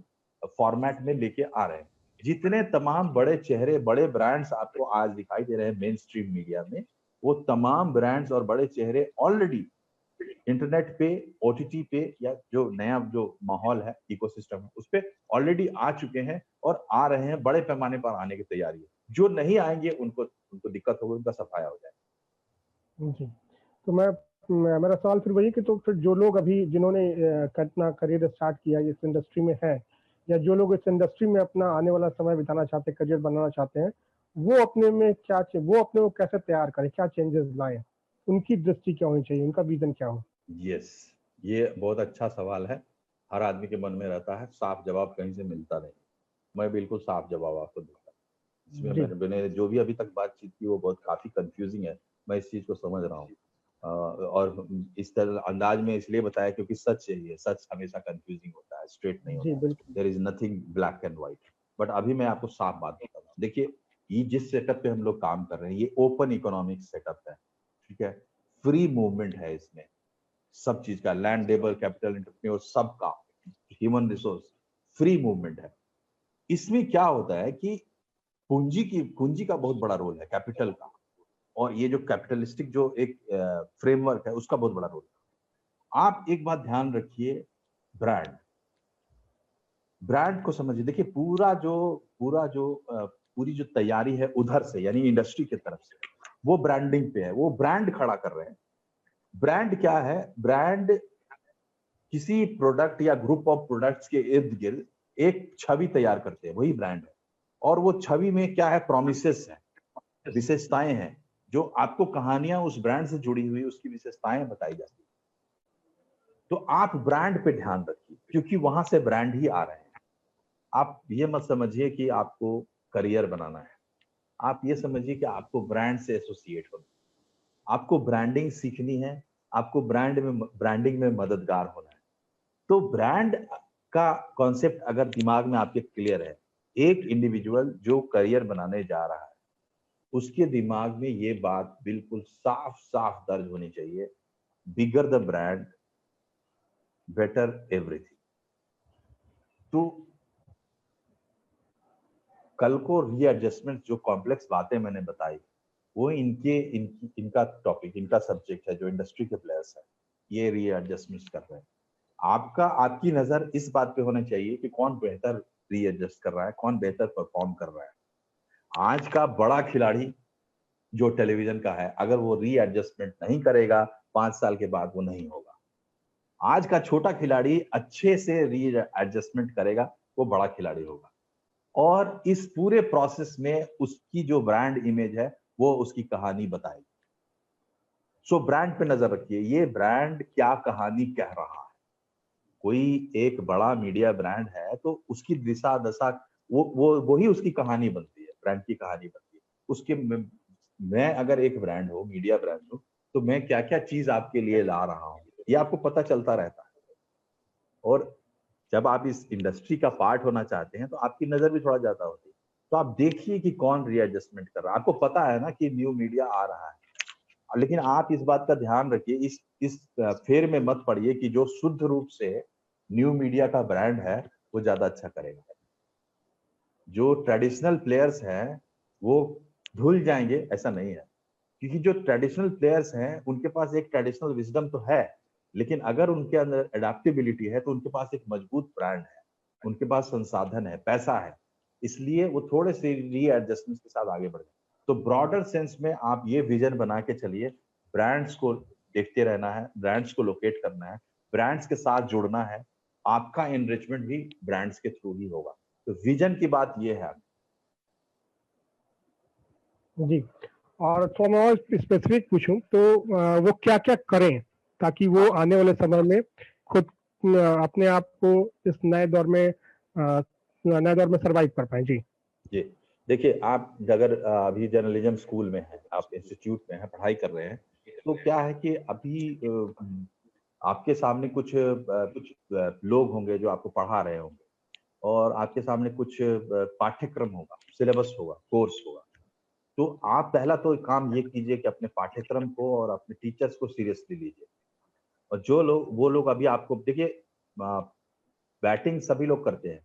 फॉर्मेट में लेके आ रहे हैं। जितने तमाम बड़े चेहरे, बड़े ब्रांड्स आपको आज दिखाई दे रहे हैं मेन स्ट्रीम मीडिया में, वो तमाम ब्रांड्स और बड़े चेहरे ऑलरेडी इंटरनेट पे, ओटीटी पे, या जो नया जो माहौल है, इकोसिस्टम है, उस पे ऑलरेडी आ चुके हैं और आ रहे हैं, बड़े पैमाने पर आने की तैयारी है। जो नहीं आएंगे उनको उनको दिक्कत होगी, उनका सफाया हो जाएगा। जी, तो मेरा सवाल फिर वही कि तो फिर जो लोग अभी जिन्होंने अपना करियर स्टार्ट किया इस इंडस्ट्री में है, या जो लोग इस इंडस्ट्री में अपना आने वाला समय बिताना चाहते हैं, करियर बनाना चाहते हैं, वो अपने में क्या वो अपने को कैसे तैयार करें, क्या चेंजेस लाएं, उनकी दृष्टि क्या होनी चाहिए, उनका विजन क्या हो? यस, ये बहुत अच्छा सवाल है, हर आदमी के मन में रहता है, साफ जवाब कहीं से मिलता नहीं। मैं बिल्कुल साफ जवाब आपको दूंगा। इसमें मैंने जो भी अभी तक बातचीत की वो बहुत काफी कंफ्यूजिंग है, मैं इस चीज को समझ रहा हूँ। और इस तरह अंदाज में इसलिए बताया क्योंकि सच है, ये सच हमेशा कंफ्यूजिंग होता है, स्ट्रेट नहीं होता है, there is nothing black and white. But अभी मैं आपको साफ बात बता रहा हूँ। देखिए, ये जिस सेटअप पे हम लोग काम कर रहे हैं, ये ओपन इकोनॉमिक सेटअप है, ठीक है, फ्री मूवमेंट है इसमें, सब चीज का, लैंड, लेबर, कैपिटल, एंटरप्रेन्योर, सबका, ह्यूमन रिसोर्स, फ्री मूवमेंट है। इसमें क्या होता है कि पूंजी का बहुत बड़ा रोल है, कैपिटल का, और ये जो कैपिटलिस्टिक जो एक फ्रेमवर्क है उसका बहुत बड़ा रोल है। आप एक बात ध्यान रखिए, ब्रांड ब्रांड को समझिए। देखिए, पूरी जो तैयारी है उधर से, यानी इंडस्ट्री की तरफ से, वो ब्रांडिंग पे है, वो ब्रांड खड़ा कर रहे हैं। ब्रांड क्या है? ब्रांड किसी प्रोडक्ट या ग्रुप ऑफ प्रोडक्ट्स के इर्द गिर्द एक छवि तैयार करते हैं, वही ब्रांड है। और वो छवि में क्या है? प्रोमिसेस है, विशेषताएं हैं, जो आपको कहानियां उस ब्रांड से जुड़ी हुई, उसकी विशेषताएं बताई जाती है। तो आप ब्रांड पे ध्यान रखिए, क्योंकि वहां से ब्रांड ही आ रहे हैं। आप ये मत समझिए कि आपको करियर बनाना है, आप ये समझिए कि आपको ब्रांड से एसोसिएट होना है, आपको ब्रांडिंग सीखनी है, आपको ब्रांडिंग में मददगार होना है। तो ब्रांड का कॉन्सेप्ट अगर दिमाग में आपके क्लियर है, एक इंडिविजुअल जो करियर बनाने जा रहा है उसके दिमाग में ये बात बिल्कुल साफ साफ दर्ज होनी चाहिए, bigger the brand better everything. तो कल को रीएडजस्टमेंट, जो कॉम्प्लेक्स बातें मैंने बताई, वो इनका टॉपिक, इनका सब्जेक्ट है, जो इंडस्ट्री के प्लेयर्स है ये रीएडजस्टमेंट कर रहे हैं। आपकी नजर इस बात पे होना चाहिए कि कौन बेहतर रीएडजस्ट कर रहा है, कौन बेहतर परफॉर्म कर रहा है। आज का बड़ा खिलाड़ी जो टेलीविजन का है, अगर वो रीएडजस्टमेंट नहीं करेगा, 5 साल के बाद वो नहीं होगा। आज का छोटा खिलाड़ी अच्छे से रीएडजस्टमेंट करेगा, वो बड़ा खिलाड़ी होगा। और इस पूरे प्रोसेस में उसकी जो ब्रांड इमेज है वो उसकी कहानी बताएगी। सो ब्रांड पे नजर रखिए, ये ब्रांड क्या कहानी कह रहा है। कोई एक बड़ा मीडिया ब्रांड है तो उसकी दिशा दशा, वो ही उसकी कहानी बनती है, ब्रांड की कहानी बनती है। उसके मैं अगर एक ब्रांड हो, मीडिया ब्रांड हो, तो मैं क्या क्या चीज आपके लिए ला रहा हूँ, ये आपको पता चलता रहता है। और जब आप इस इंडस्ट्री का पार्ट होना चाहते हैं तो आपकी नजर भी थोड़ा ज्यादा होती है। तो आप देखिए कि कौन रीएडजस्टमेंट कर रहा है। आपको पता है ना कि न्यू मीडिया आ रहा है, लेकिन आप इस बात का ध्यान रखिए, इस फेर में मत पड़िए कि जो शुद्ध रूप से न्यू मीडिया का ब्रांड है वो ज्यादा अच्छा करेगा। जो ट्रेडिशनल प्लेयर्स हैं वो धुल जाएंगे, ऐसा नहीं है, क्योंकि जो ट्रेडिशनल प्लेयर्स हैं उनके पास एक ट्रेडिशनल विजडम तो है, लेकिन अगर उनके अंदर एडेप्टेबिलिटी है तो उनके पास एक मजबूत ब्रांड है, उनके पास संसाधन है, पैसा है, इसलिए वो थोड़े से रीएडजस्टमेंट के साथ आगे बढ़ गए। तो ब्रॉडर सेंस में आप ये विजन बना के चलिए, ब्रांड्स को देखते रहना है, ब्रांड्स को लोकेट करना है, ब्रांड्स के साथ जुड़ना है, आपका एनरिचमेंट भी ब्रांड्स के थ्रू ही होगा। तो विजन की बात ये है। जी, और थोड़ा मैं और स्पेसिफिक पूछूं तो वो क्या क्या करें ताकि वो आने वाले समय में खुद अपने आप को इस नए दौर में सरवाइव कर पाए? जी जी, देखिए, आप अगर अभी जर्नलिज्म स्कूल में हैं, आप इंस्टीट्यूट में हैं, पढ़ाई कर रहे हैं, तो क्या है कि अभी आपके सामने कुछ लोग होंगे जो आपको पढ़ा रहे होंगे। और आपके सामने कुछ पाठ्यक्रम होगा, सिलेबस होगा, कोर्स होगा, तो आप पहला तो काम ये कीजिए कि अपने पाठ्यक्रम को और अपने टीचर्स को सीरियसली लीजिए। और जो लोग वो लोग अभी आपको देखिए, बैटिंग सभी लोग करते हैं,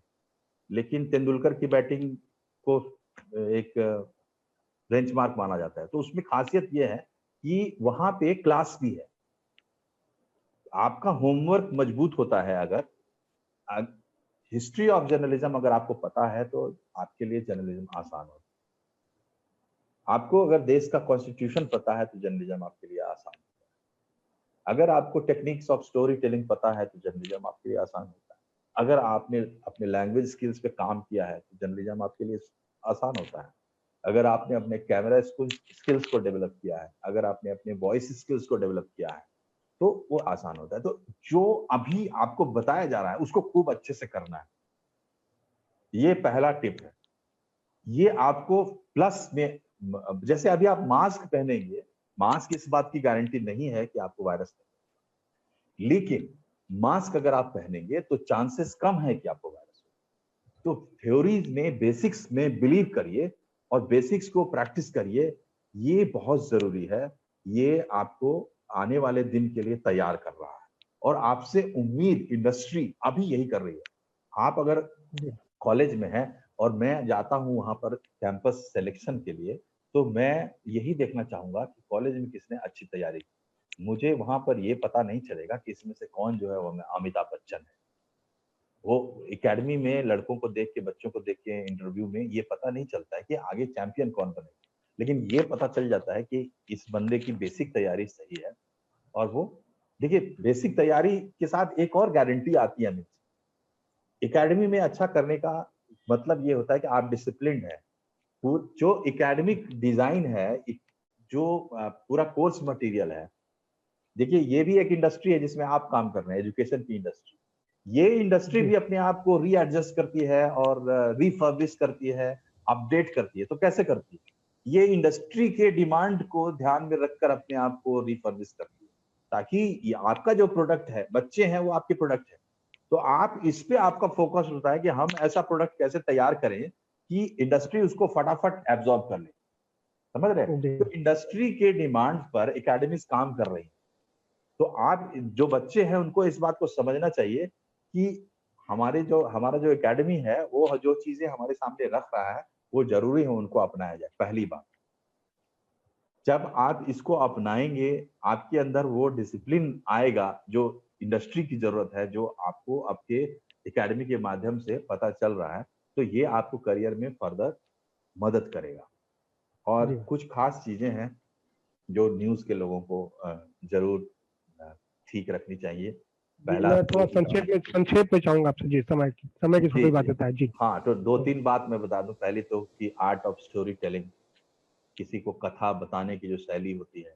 लेकिन तेंदुलकर की बैटिंग को एक बेंचमार्क माना जाता है। तो उसमें खासियत ये है कि वहां पे क्लास भी है। आपका होमवर्क मजबूत होता है अगर हिस्ट्री ऑफ जर्नलिज्म अगर आपको पता है तो आपके लिए जर्नलिज्म आसान होता है। आपको अगर देश का कॉन्स्टिट्यूशन पता है तो जर्नलिज्म आपके लिए आसान होता है। अगर आपको टेक्निक्स ऑफ स्टोरी टेलिंग पता है तो जर्नलिज्म आपके लिए आसान होता है। अगर आपने अपने लैंग्वेज स्किल्स पे काम किया है तो जर्नलिज्म आपके लिए आसान होता है। अगर आपने अपने कैमरा स्किल्स को डेवलप किया है, अगर आपने अपने वॉइस स्किल्स को डेवलप किया है, तो वो आसान होता है। तो जो अभी आपको बताया जा रहा है उसको खूब अच्छे से करना है, ये पहला टिप है। ये आपको प्लस में, जैसे अभी आप मास्क पहनेंगे, मास्क इस बात की गारंटी नहीं है कि आपको वायरस नहीं, लेकिन मास्क अगर आप पहनेंगे तो चांसेस कम है कि आपको वायरस हो। तो थ्योरीज में, बेसिक्स में बिलीव करिए और बेसिक्स को प्रैक्टिस करिए, ये बहुत जरूरी है। ये आपको आने वाले दिन के लिए तैयार कर रहा है और आपसे उम्मीद इंडस्ट्री अभी यही कर रही है। आप अगर कॉलेज में हैं और मैं जाता हूं वहां पर कैंपस सिलेक्शन के लिए, तो मैं यही देखना चाहूंगा कि कॉलेज में किसने अच्छी तैयारी की। मुझे वहां पर ये पता नहीं चलेगा कि इसमें से कौन जो है वो अमिताभ बच्चन है। वो एकेडमी में लड़कों को देख के, बच्चों को देख के इंटरव्यू में ये पता नहीं चलता है कि आगे चैंपियन कौन बनेगा, लेकिन ये पता चल जाता है कि इस बंदे की बेसिक तैयारी सही है। और वो देखिए, बेसिक तैयारी के साथ एक और गारंटी आती है अमित, एकेडमी में अच्छा करने का मतलब ये होता है कि आप डिसिप्लिन्ड है। जो एकेडमिक डिजाइन है, जो पूरा कोर्स मटेरियल है, देखिए ये भी एक इंडस्ट्री है जिसमें आप काम कर रहे हैं, एजुकेशन की इंडस्ट्री। ये इंडस्ट्री भी अपने आप को रीएडजस्ट करती है और रिफर्बिश करती है, अपडेट करती है। तो कैसे करती है? ये इंडस्ट्री के डिमांड को ध्यान में रखकर अपने आप को रिफर्बिश करती है, ताकि ये आपका जो प्रोडक्ट है, बच्चे हैं वो आपके प्रोडक्ट है, तो आप इस पे आपका फोकस होता है कि हम ऐसा प्रोडक्ट कैसे तैयार करें कि इंडस्ट्री उसको फटाफट एब्जॉर्ब कर ले। समझ रहे हैं? तो इंडस्ट्री के डिमांड पर एकेडमीज काम कर रही है। तो आप जो बच्चे हैं उनको इस बात को समझना चाहिए कि हमारा जो एकेडमी है वो जो चीजें हमारे सामने रख रहा है वो जरूरी है उनको अपनाया जाए। पहली बात, जब आप इसको अपनाएंगे आपके अंदर वो डिसिप्लिन आएगा जो इंडस्ट्री की जरूरत है, जो आपको आपके एकेडमी के माध्यम से पता चल रहा है, तो ये आपको करियर में फर्दर मदद करेगा। और कुछ खास चीजें हैं जो न्यूज के लोगों को जरूर ठीक रखनी चाहिए। पहला मैं थोड़ा संक्षेप में चाहूंगा आपसे जी, समय की छोटी बात है जी। हाँ, तो 2-3 बात मैं बता दूं। पहली तो कि आर्ट ऑफ स्टोरी टेलिंग, किसी को कथा बताने की जो शैली होती है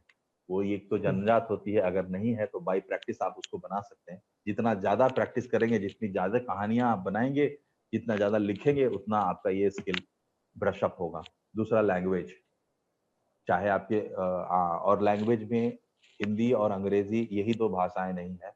वो एक तो जन्मजात होती है, अगर नहीं है तो बाय प्रैक्टिस आप उसको बना सकते हैं। जितना ज्यादा प्रैक्टिस करेंगे, जितनी ज्यादा कहानियां आप बनाएंगे, जितना ज्यादा लिखेंगे, उतना आपका ये स्किल ब्रश अप होगा। दूसरा, लैंग्वेज, चाहे आपके और लैंग्वेज में हिंदी और अंग्रेजी यही दो भाषाएं नहीं है,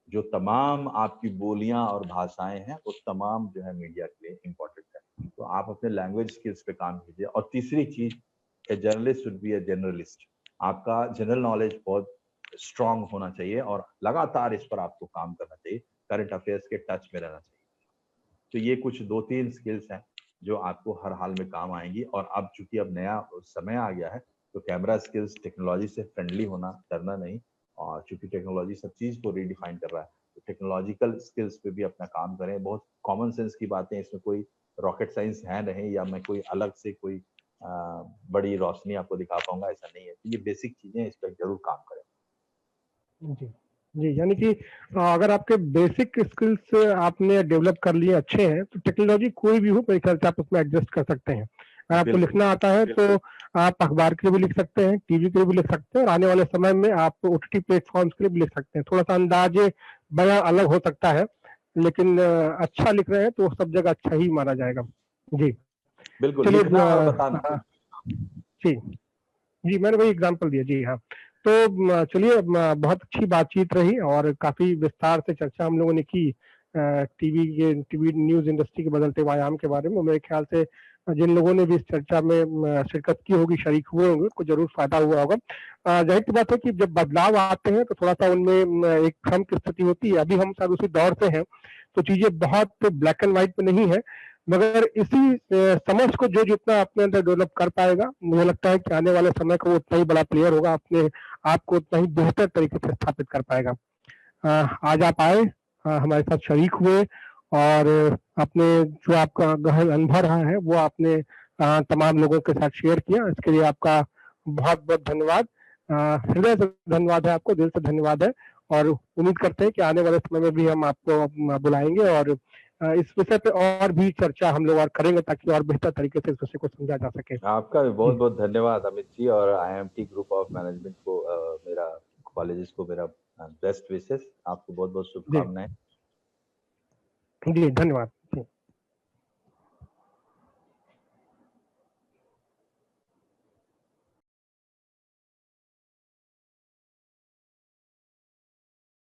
जो तमाम आपकी बोलियां और भाषाएं हैं वो तमाम जो है मीडिया के लिए इम्पोर्टेंट है। तो आप अपने लैंग्वेज स्किल्स पे काम कीजिए। और तीसरी चीज, a journalist should be a journalist. आपका जनरल नॉलेज बहुत स्ट्रांग होना चाहिए और लगातार इस पर आपको काम करना चाहिए, करंट अफेयर्स के टच में रहना चाहिए। तो ये कुछ 2-3 स्किल्स हैं जो आपको हर हाल में काम आएंगी। और अब चूंकि अब नया समय आ गया है, तो कैमरा स्किल्स, टेक्नोलॉजी से फ्रेंडली होना, डरना नहीं। और चूंकि टेक्नोलॉजी सब चीज को रीडिफाइन कर रहा है, तो टेक्नोलॉजिकल स्किल्स पे भी अपना काम करें। बहुत कॉमन सेंस की बातें, इसमें कोई रॉकेट साइंस है नहीं, या मैं कोई अलग से कोई बड़ी रोशनी आपको दिखा पाऊंगा, ऐसा नहीं है। तो ये बेसिक चीजें, इस पर जरूर काम करें। जी जी, यानी कि अगर आपके बेसिक स्किल्स आपने डेवलप कर लिए अच्छे हैं, तो टेक्नोलॉजी कोई भी हो मेरे ख्याल से आप उसमें एडजस्ट कर सकते हैं। अगर आपको लिखना आता है तो आप अखबार के लिए भी लिख सकते हैं, टीवी के लिए भी लिख सकते हैं, और आने वाले समय में आप ओटीटी प्लेटफॉर्म्स के लिए भी लिख सकते हैं। थोड़ा सा अंदाजे बड़ा अलग हो सकता है, लेकिन अच्छा लिख रहे हैं तो सब जगह अच्छा ही माना जाएगा। जी बिल्कुल, चलिए लिखना और बताना। जी जी, मैंने वही एग्जांपल दिया जी। हाँ, तो चलिए, बहुत अच्छी बातचीत रही और काफी विस्तार से चर्चा हम लोगों ने की टीवी न्यूज इंडस्ट्री के बदलते आयाम के बारे में। मेरे ख्याल से जिन लोगों ने भी इस चर्चा में शिरकत की होगी, शरीक हुए होंगे, उनको जरूर फायदा हुआ होगा। जाहिर सी बात है कि जब बदलाव आते हैं तो थोड़ा सा उनमें एक भ्रम की स्थिति होती है। अभी हम शायद उसी दौर से हैं, तो चीजें बहुत ब्लैक एंड व्हाइट में नहीं है, मगर इसी समझ को जो जितना अपने अंदर डेवलप कर पाएगा, मुझे लगता है कि आने वाले समय को वो उतना ही बड़ा प्लेयर होगा, अपने आप को उतना ही बेहतर तरीके से स्थापित कर पाएगा। आज आप आए, हमारे साथ शरीक हुए, और अपने जो आपका गहन अनुभव रहा है वो आपने तमाम लोगों के साथ शेयर किया। इसके लिए आपका बहुत बहुत धन्यवाद। हृदय से धन्यवाद है आपको, दिल से धन्यवाद है। और उम्मीद करते हैं कि आने वाले समय में भी हम आपको बुलाएंगे और इस विषय पे और भी चर्चा हम लोग और करेंगे, ताकि और बेहतर तरीके से इस विषय को समझा जा सके। आपका भी बहुत बहुत धन्यवाद अमित जी, और IIMT ग्रुप ऑफ मैनेजमेंट को मेरा कॉलेजेस को मेरा बेस्ट विशेस। आपको बहुत बहुत जी शुभकामनाएं। जी, धन्यवाद।